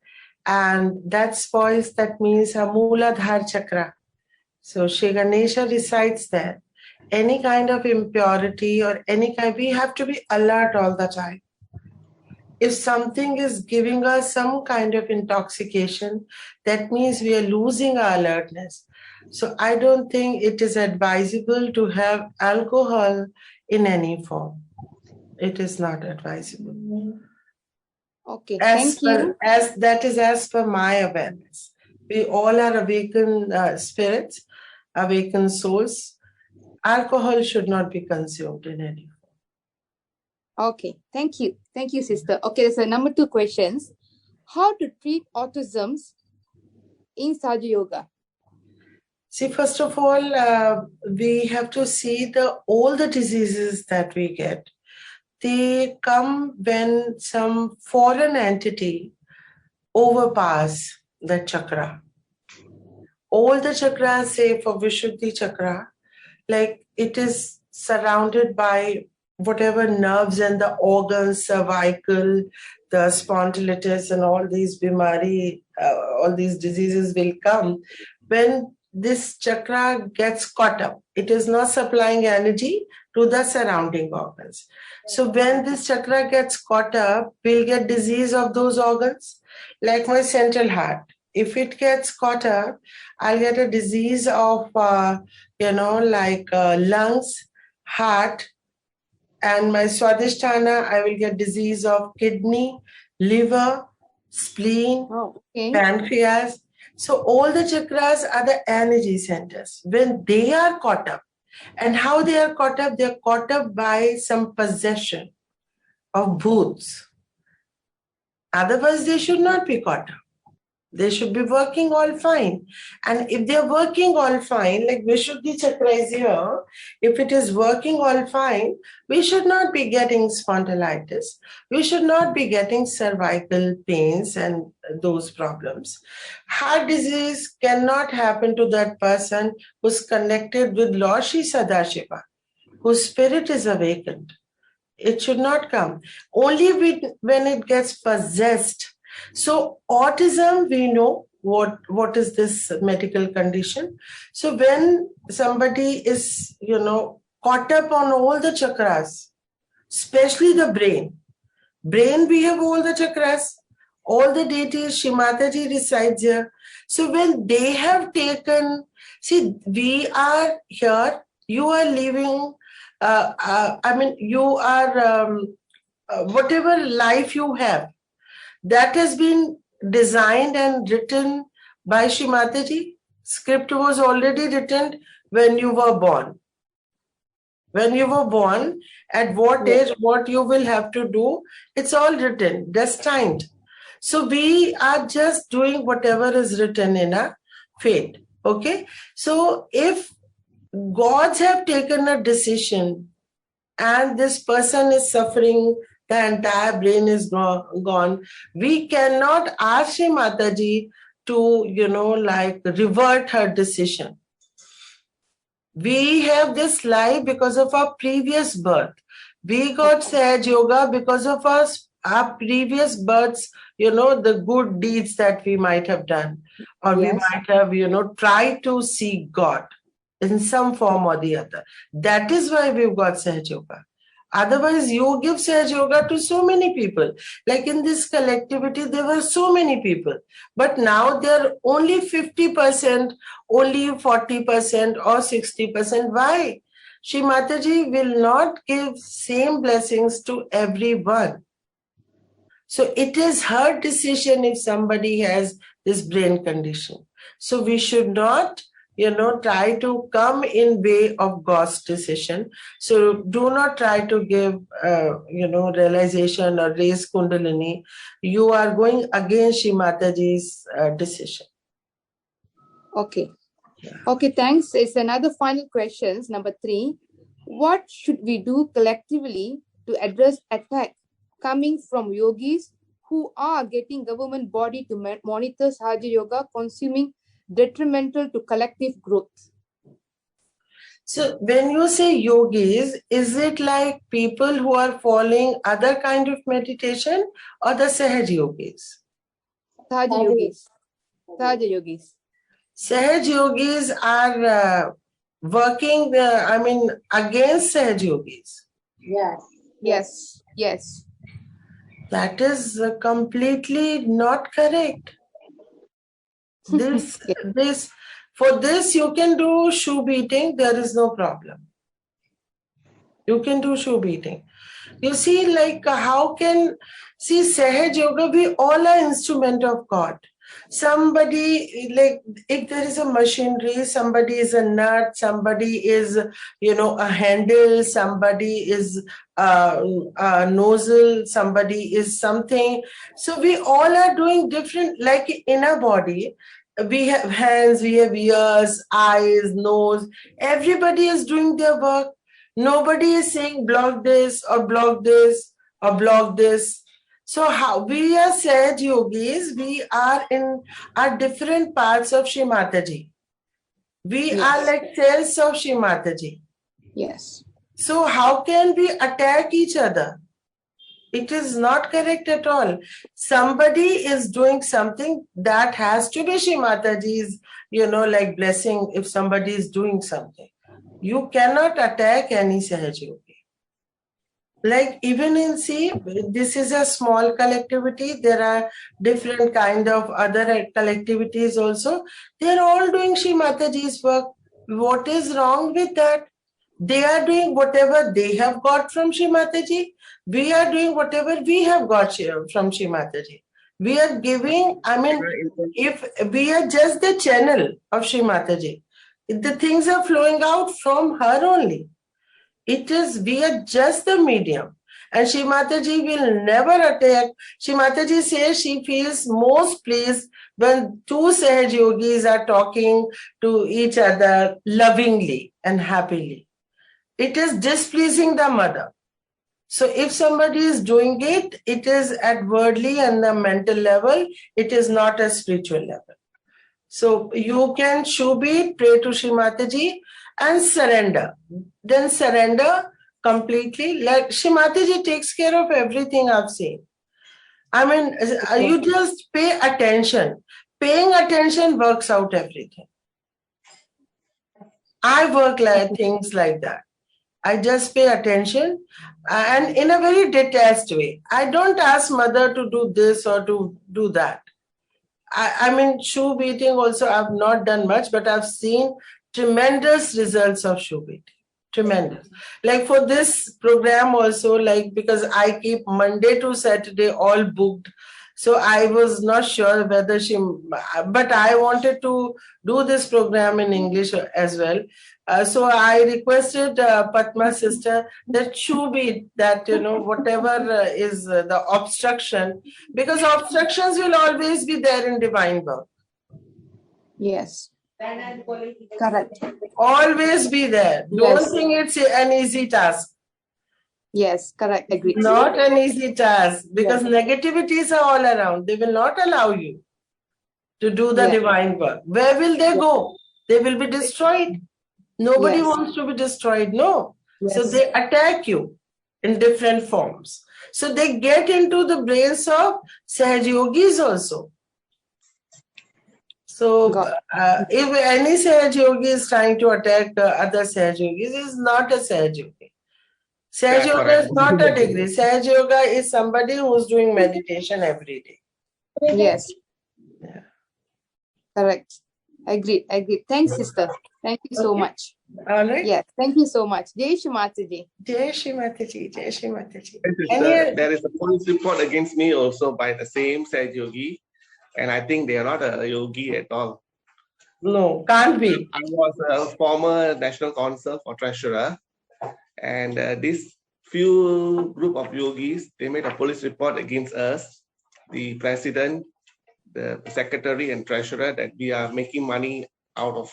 and that spoils, that means our Mooladhara chakra. So Shri Ganesha resides there. Any kind of impurity or any kind, we have to be alert all the time. If something is giving us some kind of intoxication, that means we are losing our alertness. So I don't think it is advisable to have alcohol in any form. It is not advisable. Okay, thank you. As per my awareness. We all are awakened spirits, awakened souls. Alcohol should not be consumed in any form. Okay, thank you. Thank you, sister. Okay, so number 2 questions. How to treat autisms in Sahaja Yoga? See, first of all, we have to see all the diseases that we get. They come when some foreign entity overpass the chakra. All the chakras, say for Vishuddhi chakra, like it is surrounded by whatever nerves and the organs, cervical, the spondylitis and all these bimari, all these diseases will come when this chakra gets caught up. It is not supplying energy to the surrounding organs. So when this chakra gets caught up, we'll get disease of those organs, like my central heart. If it gets caught up, I'll get a disease of, lungs, heart, and my Swadhisthana, I will get disease of kidney, liver, spleen, pancreas. So all the chakras are the energy centers. When they are caught up, and how they are caught up? They are caught up by some possession of bhoots. Otherwise, they should not be caught up. They should be working all fine. And if they're working all fine, like Vishuddhi chakra is here, if it is working all fine, we should not be getting spondylitis. We should not be getting cervical pains and those problems. Heart disease cannot happen to that person who's connected with Lord Shri Sadashiva, whose spirit is awakened. It should not come. Only when it gets possessed. So autism, we know what is this medical condition. So when somebody is, caught up on all the chakras, especially the brain, we have all the chakras, all the deities, Shri Mataji resides here. So when they have taken, see, we are here, you are living, you are, whatever life you have, that has been designed and written by Shri Mataji. Script was already written when you were born. When you were born, at what age, what you will have to do, it's all written, destined. So we are just doing whatever is written in our fate. Okay? So if gods have taken a decision and this person is suffering, the entire brain is gone, we cannot ask Shri Mataji to, revert her decision. We have this life because of our previous birth. We got Sahaj Yoga because of our previous births, the good deeds that we might have done. Or we might have, tried to seek God in some form or the other. That is why we've got Sahaj Yoga. Otherwise, you give Sahaj Yoga to so many people. Like in this collectivity, there were so many people. But now they're only 50%, only 40% or 60%. Why? Shri Mataji will not give same blessings to everyone. So it is her decision if somebody has this brain condition. So we should not try to come in way of God's decision. So do not try to give, realization or raise Kundalini. You are going against Shri Mataji's decision. Okay. Okay, thanks. It's another final questions, number 3. What should we do collectively to address attack coming from yogis who are getting government body to monitor Sahaja Yoga consuming detrimental to collective growth? So when you say yogis, is it like people who are following other kind of meditation or the Sahaj yogis? Sahaja yogis. Sahaja yogis. Sahaj yogis are working, against Sahaj yogis. Yes. That is completely not correct. For this, you can do shoe beating. There is no problem. You can do shoe beating. You see, how can See, Sahaj Yoga, we all are instrument of God. Somebody, like, if there is a machinery, somebody is a nut, somebody is, a handle, somebody is a nozzle, somebody is something. So we all are doing different, like in our body, we have hands, we have ears, eyes, nose. Everybody is doing their work. Nobody is saying block this or block this or block this. So how we are said yogis, we are in our different parts of Shri Mataji. We are like cells of Shri Mataji. Yes. So how can we attack each other? It is not correct at all. Somebody is doing something that has to be Shri Mataji's, like blessing if somebody is doing something. You cannot attack any Sahaj Yogi. Like even in this is a small collectivity. There are different kind of other collectivities also. They are all doing Shri Mataji's work. What is wrong with that? They are doing whatever they have got from Shri Mataji. We are doing whatever we have got from Shri Mataji. We are giving, if we are just the channel of Shri Mataji, the things are flowing out from her only. We are just the medium. And Shri Mataji will never attack. Shri Mataji says she feels most pleased when two Sahaj Yogis are talking to each other lovingly and happily. It is displeasing the mother. So if somebody is doing it, it is at worldly and the mental level, it is not a spiritual level. So you can shubit, pray to Shri Mataji and surrender. Then surrender completely. Like Shri Mataji takes care of everything I've seen. You just pay attention. Paying attention works out everything. I work like things like that. I just pay attention and in a very detached way. I don't ask mother to do this or to do that. Shoe beating also I've not done much, but I've seen tremendous results of shoe beating. Tremendous. Like for this program also, like because I keep Monday to Saturday all booked. So I was not sure whether but I wanted to do this program in English as well. So I requested Padma's sister that should be that, whatever is the obstruction, because obstructions will always be there in divine work. Yes. Correct. Always be there. Don't think it's an easy task. Yes, correct. Agree. Not an easy task because negativities are all around. They will not allow you to do the divine work. Where will they go? They will be destroyed. Nobody wants to be destroyed, no. So they attack you in different forms. So they get into the brains of Sahaj Yogis also. So if any Sahaj Yogi is trying to attack other Sahaj Yogis, is not a Sahaj Yogi. Sahaj Yoga is not a degree. Sahaj Yoga is somebody who's doing meditation every day. Yes. Yeah. Correct. Agreed. Thanks, sister. Thank you so much. All right. Yes, thank you so much. Jai Shri Mataji. Jai Shri Mataji. Jai Shri Mataji. There is a police report against me also by the same Sahaj Yogi, and I think they are not a yogi at all. No, can't be. I was a former national council for treasurer, and this few group of yogis, they made a police report against us, the president, the secretary and treasurer, that we are making money out of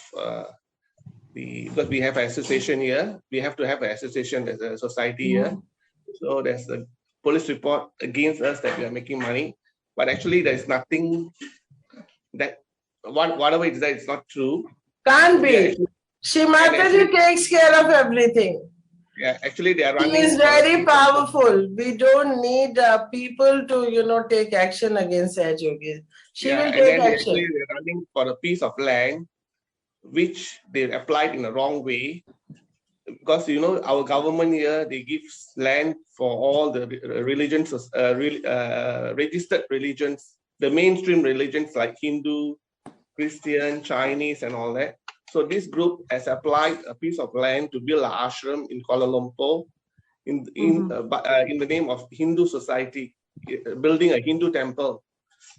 because we have an association here. We have to have an association as a society here. So there's a police report against us that we are making money. But actually there is nothing that, whatever it is, that it's not true. Can't be. Shri Mataji takes care of everything. Yeah, actually they are running. She is very powerful. We don't need people to, take action against Sahaj Yogis. She will take action. Actually they're running for a piece of land which they applied in the wrong way. Because, our government here, they give land for all the religions, registered religions, the mainstream religions like Hindu, Christian, Chinese, and all that. So this group has applied a piece of land to build an ashram in Kuala Lumpur in the name of Hindu society. building a Hindu temple.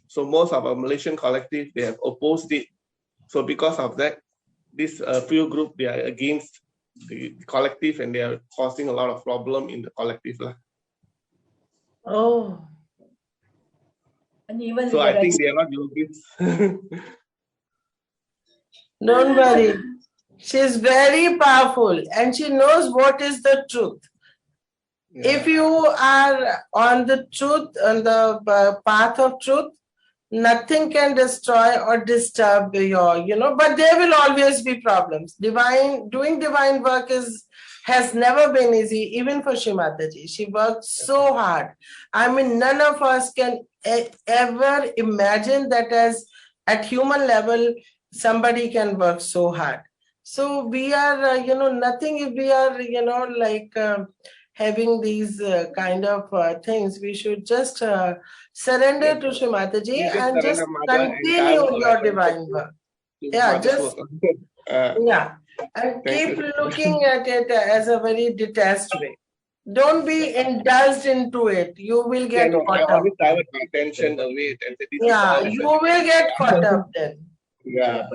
So most of our Malaysian collective, they have opposed it. So because of that, this few group, they are against the collective and they are causing a lot of problem in the collective. Oh, And even So I think they are not yogis. don't worry. She's very powerful and she knows what is the truth. If you are on the truth, on the path of truth, nothing can destroy or disturb your, but there will always be problems. Doing divine work has never been easy, even for Shrimataji. She worked so hard. I mean, none of us can ever imagine that at human level, somebody can work so hard. So we are, nothing if we are, having these kind of things. We should just surrender to Shrimataji and just continue your divine work. Yeah, just and keep looking at it as a very detached way. Don't be indulged into it. You will get caught up. Divert my attention away. Yeah, you will get caught up then. Yeah.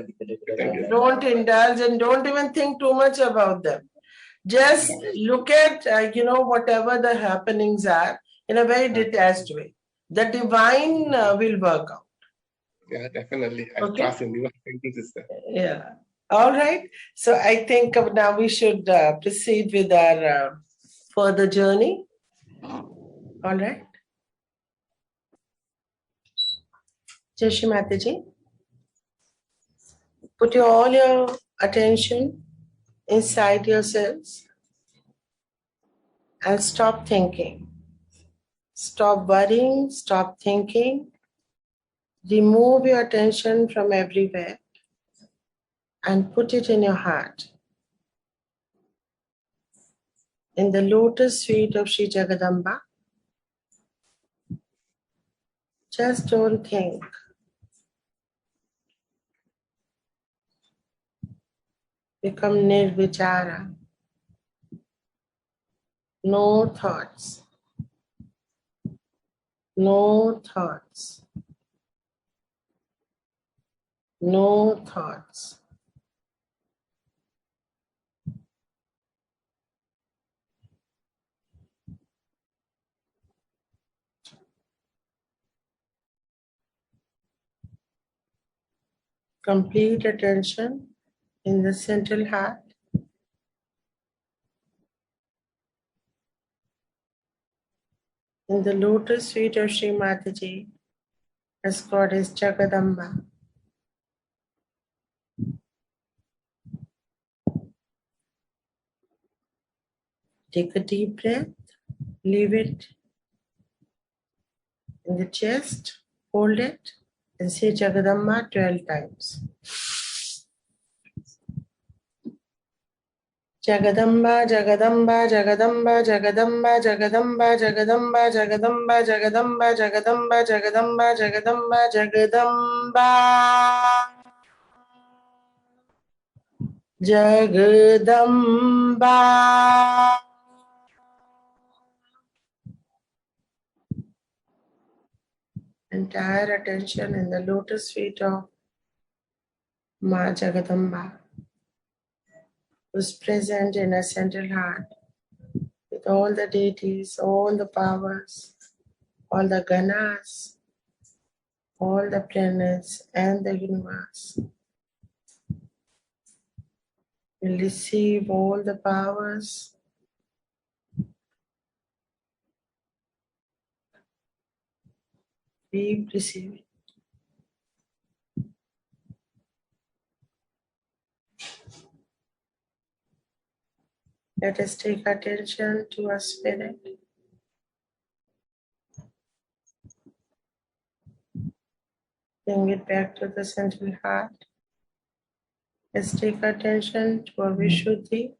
Don't indulge and don't even think too much about them. Just look at, whatever the happenings are in a very detached way. The divine will work out. Yeah, definitely. I trust in you. Thank you, sister. Yeah. All right. So I think now we should proceed with our further journey. All right. Jai Shri Mataji. Put all your attention inside yourselves and stop thinking. Stop worrying, stop thinking. Remove your attention from everywhere and put it in your heart. In the lotus feet of Sri Jagadamba. Just don't think. Become nirvichara. No thoughts. No thoughts. No thoughts. Complete attention in the central heart. In the lotus feet of Sri Mataji, as Goddess Jagadamba. Take a deep breath, leave it in the chest, hold it, and say Jagadamba 12 times. Jagadamba, Jagadamba, Jagadamba, Jagadamba, Jagadamba, Jagadamba, Jagadamba, Jagadamba, Jagadamba, Jagadamba, Jagadamba, Jagadamba. Jagadamba. Entire attention in the lotus feet of Ma Jagadamba, who's present in a central heart with all the deities, all the powers, all the ganas, all the planets and the universe. Will receive all the powers. Keep receiving. Let us take attention to our spirit. Bring it back to the central heart. Let's take attention to our Vishuddhi,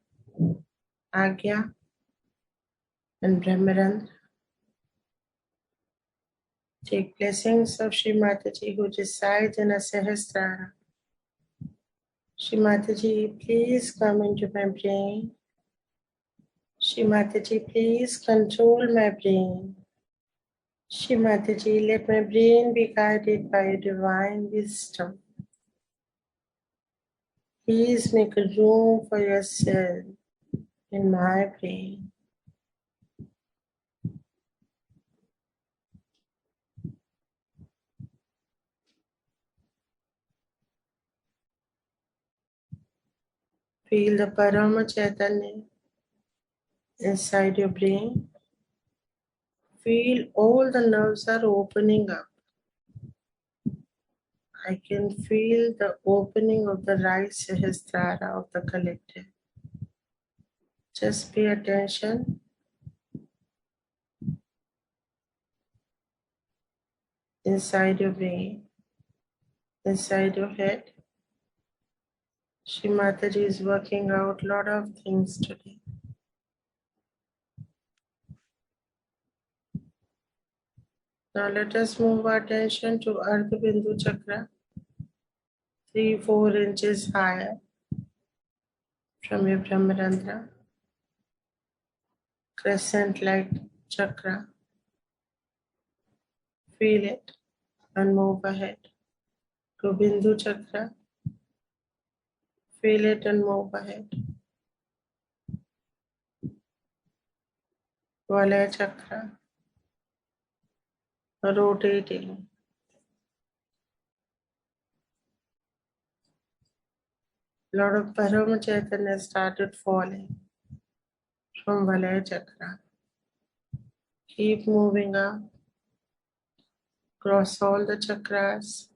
Agya, and Brahmarandra. Take blessings of Sri Mataji who resides in a Sahasrara. Sri Mataji, please come into my brain. Sri Mataji, please control my brain. Shrimati, let my brain be guided by your divine wisdom. Please make a room for yourself in my brain. Feel the Parama Chaitanya inside your brain. Feel all the nerves are opening up. I can feel the opening of the right Sahasrara of the collective. Just pay attention. Inside your brain, inside your head. Shrimati is working out a lot of things today. Now let us move our attention to Ardha Bindu Chakra, 3-4 inches higher from your Brahmarandra, crescent-like chakra. Feel it and move ahead. To Bindu Chakra, feel it and move ahead. Valaya Chakra, rotating. Lot of Parama Chaitanya started falling from Valaya Chakra. Keep moving up, cross all the chakras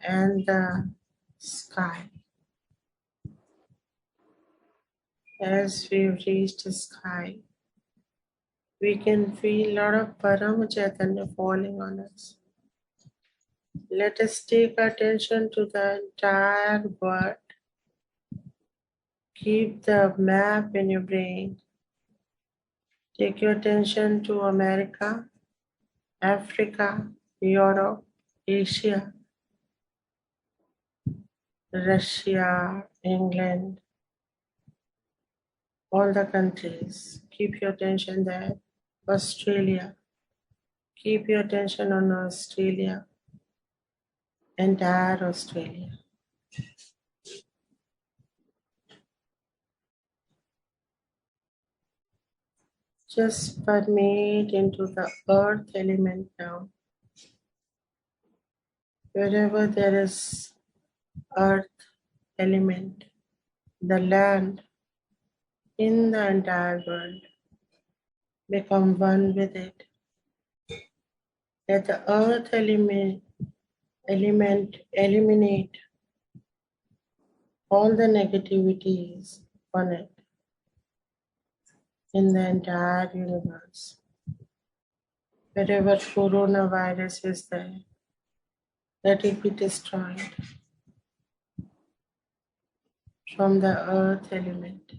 and the sky. As we've reached the sky, we can feel a lot of Parama Chaitanya falling on us. Let us take attention to the entire world. Keep the map in your brain. Take your attention to America, Africa, Europe, Asia, Russia, England, all the countries. Keep your attention there. Australia. Keep your attention on Australia. Entire Australia. Just permeate into the earth element now. Wherever there is earth element, the land in the entire world, become one with it. Let the earth element eliminate all the negativities on it in the entire universe. Wherever coronavirus is there, let it be destroyed from the earth element.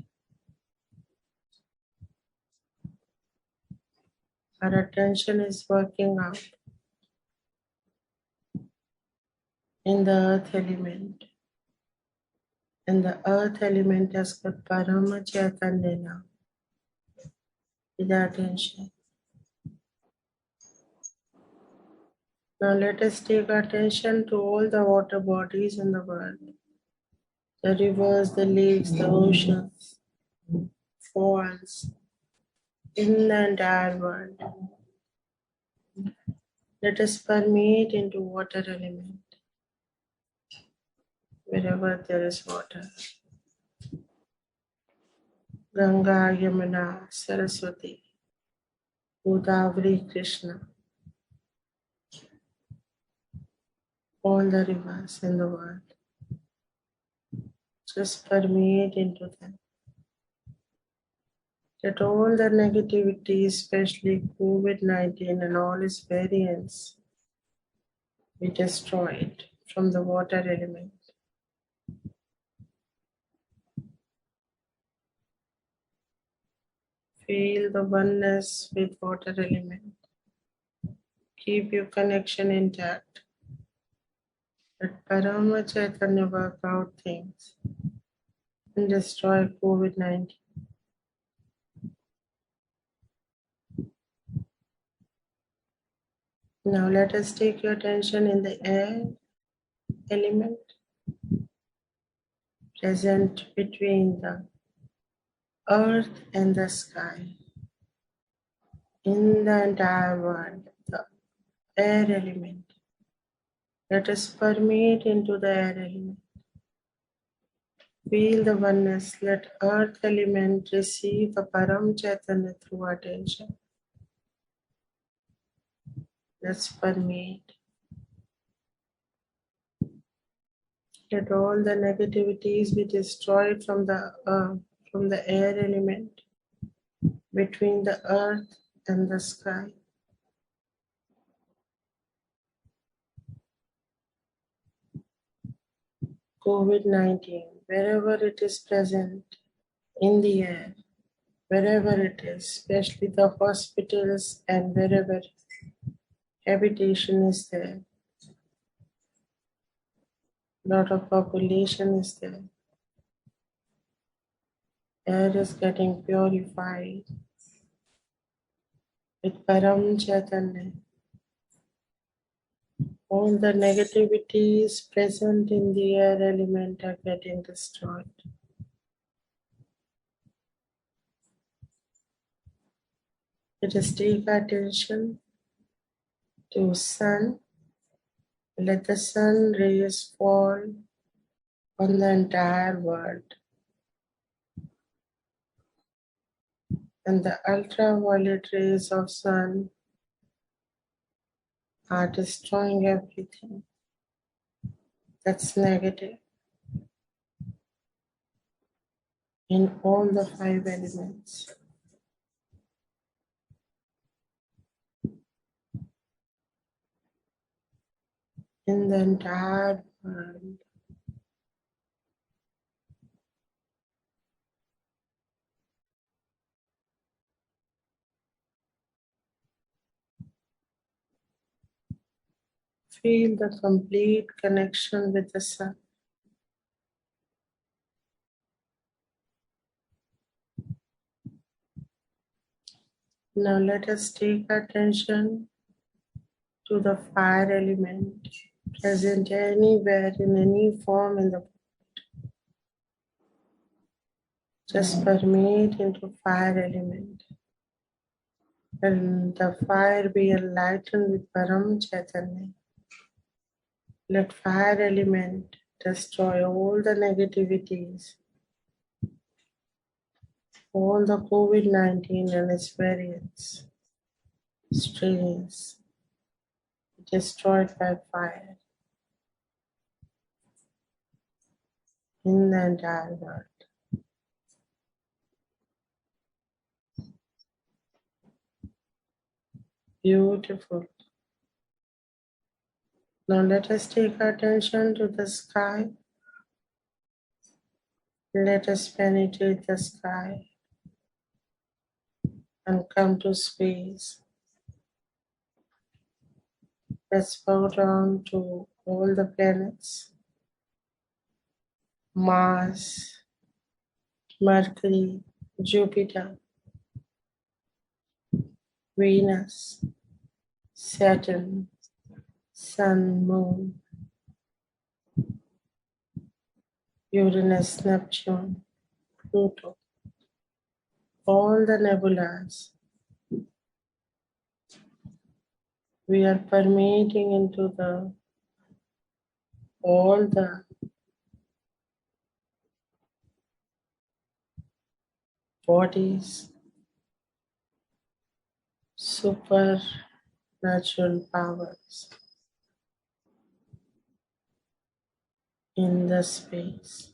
Our attention is working out in the earth element. And the earth element has got Parama Chaitanya now with our attention. Now let us take attention to all the water bodies in the world. The rivers, the lakes, the oceans, falls in the entire world. Let us permeate into water element wherever there is water. Ganga, Yamuna, Saraswati, Godavari, Krishna, all the rivers in the world. Just permeate into them. Let all the negativity, especially COVID-19 and all its variants, be destroyed from the water element. Feel the oneness with water element. Keep your connection intact. Let Parama Chaitanya work out things and destroy COVID-19. Now let us take your attention in the air element present between the earth and the sky. In the entire world, the air element. Let us permeate into the air element. Feel the oneness. Let earth element receive the Param Chaitanya through attention. Let's permeate. Let all the negativities be destroyed from the air element between the earth and the sky. COVID-19, wherever it is present in the air, wherever it is, especially the hospitals and wherever habitation is there, lot of population is there. Air is getting purified with Param Chaitanya. All the negativities present in the air element are getting destroyed. Let us take attention to sun. Let the sun rays fall on the entire world. And the ultraviolet rays of sun are destroying everything that's negative in all the 5 elements. In the entire world. Feel the complete connection with the sun. Now let us take attention to the fire element present anywhere in any form in the world. Just permeate into fire element. And the fire be enlightened with Param Chaitanya. Let fire element destroy all the negativities, all the COVID-19 and its variants, strains, destroyed by fire in the entire world. Beautiful. Now let us take our attention to the sky. Let us penetrate the sky and come to space. Let's bow down to all the planets. Mars, Mercury, Jupiter, Venus, Saturn, Sun, Moon, Uranus, Neptune, Pluto, all the nebulas. We are permeating into all the bodies, supernatural powers in the space.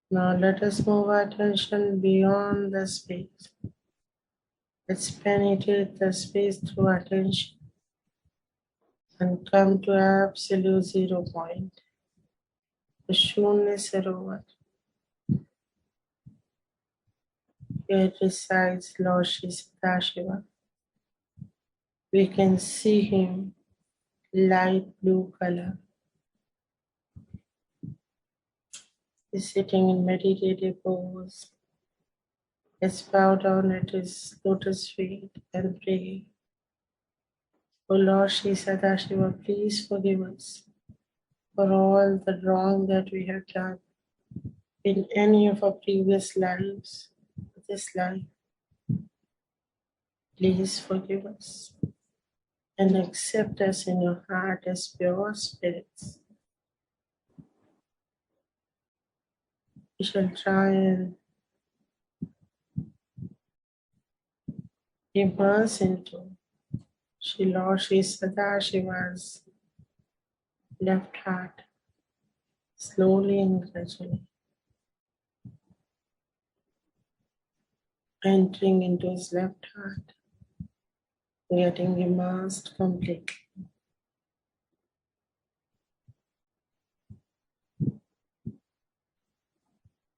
Now let us move our attention beyond the space. Let's penetrate the space through attention and come to absolute 0 point, the Shunya Sarovar. Here resides Lord Shri Sadashiva. We can see him light blue color. He's sitting in meditative pose. Let's bow down at his lotus feet and pray. O Lord Shri Sadashiva, please forgive us for all the wrong that we have done in any of our previous lives, this life. Please forgive us and accept us in your heart as pure spirits. We shall try and immerse into Sri Lord Shri Sadashiva's left heart, slowly and gradually, entering into his left heart, getting immersed completely.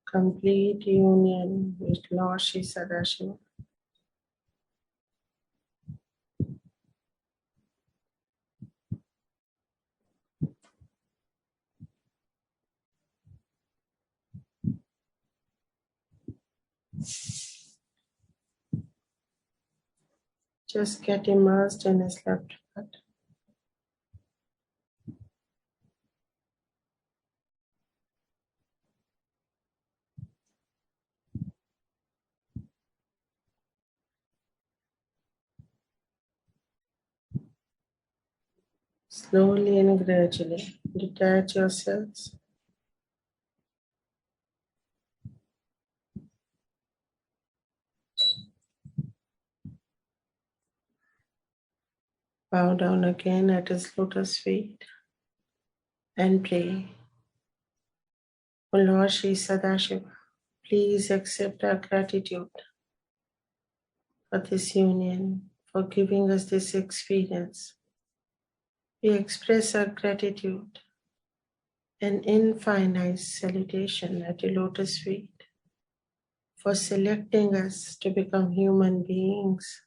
Complete union with Lord Shri Sadashiva. Just get immersed in his left heart. Slowly and gradually detach yourselves. Bow down again at his lotus feet and pray. O Lord Shri Sadashiva, please accept our gratitude for this union, for giving us this experience. We express our gratitude and infinite salutation at your lotus feet for selecting us to become human beings,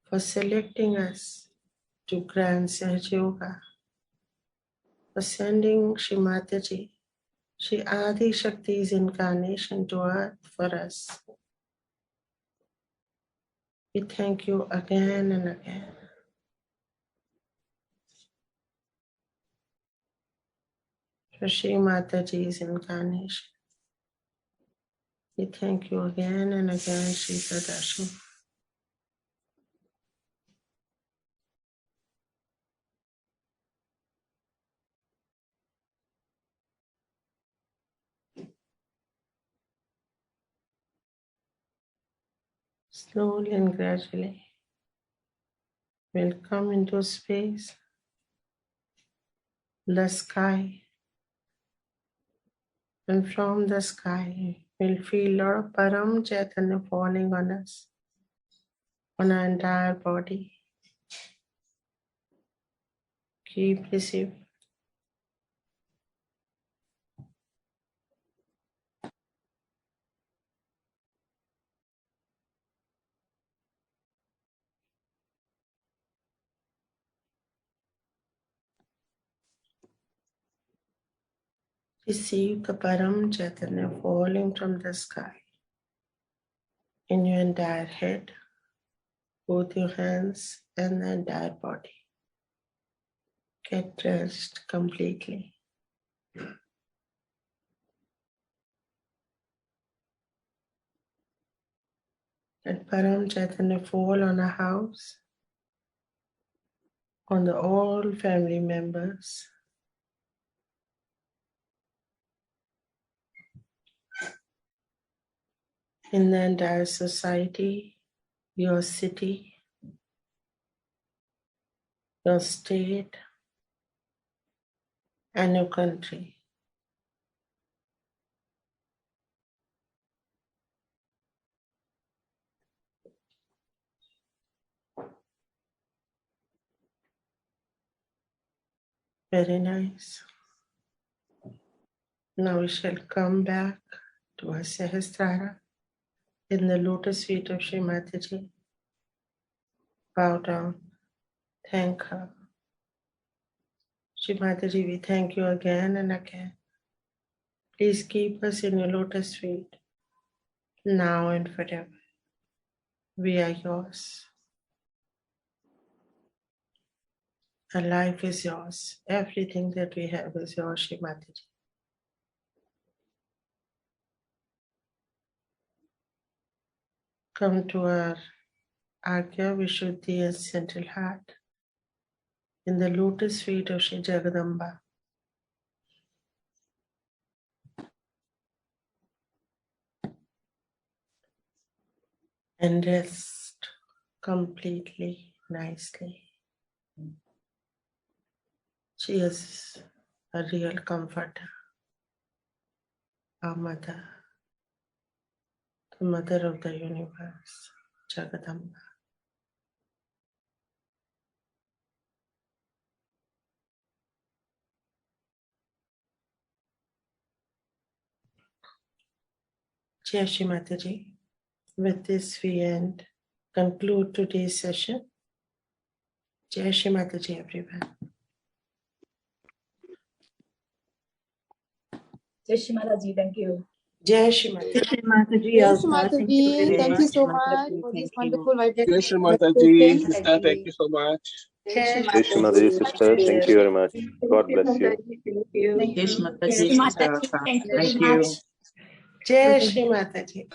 for selecting us to grant Sahaj Yoga, for sending Shri Mataji, Shri Adi Shakti's incarnation to earth for us. We thank you again and again. For Shri Mataji's incarnation. We thank you again and again, Shri Sadashiva. Slowly and gradually, we'll come into space, the sky, and from the sky, we'll feel a lot of Param Chaitanya falling on us, on our entire body. Keep receiving. Receive the Param Chaitanya falling from the sky in your entire head, both your hands and the entire body. Get dressed completely. Let Param Chaitanya fall on a house, on the all family members, in the entire society, your city, your state, and your country. Very nice. Now we shall come back to our Sahasrara in the lotus feet of Shri Mataji. Bow down, thank her. Shri Mataji, we thank you again and again. Please keep us in your lotus feet. now and forever. We are yours. Our life is yours. Everything that we have is yours, Shri Mataji. Come to our Argya, Vishuddhi and central heart in the lotus feet of Shri Jagadamba. And rest completely, nicely. She is a real comforter, our mother, the mother of the universe, Jagadamba. Jai Shri Mataji. With this, we conclude today's session. Jai Shri Mataji, everyone. Jai Shri Mataji, thank you. Jai Shri Mataji. Jai Shri Mataji, Yes, Alpha. Thank you Mataji, very thank much. you so much Mataji, for this thank you. wonderful Jai Shri vibration. Mataji, sister, thank you so much. Jai Jai Shri Mataji, sister. Thank you very much. God bless you. Thank you. Jai Shri Jai Mataji, Shri Sister Mataji, Alpha. thank you very Thank you. much. Jai Shri Mataji.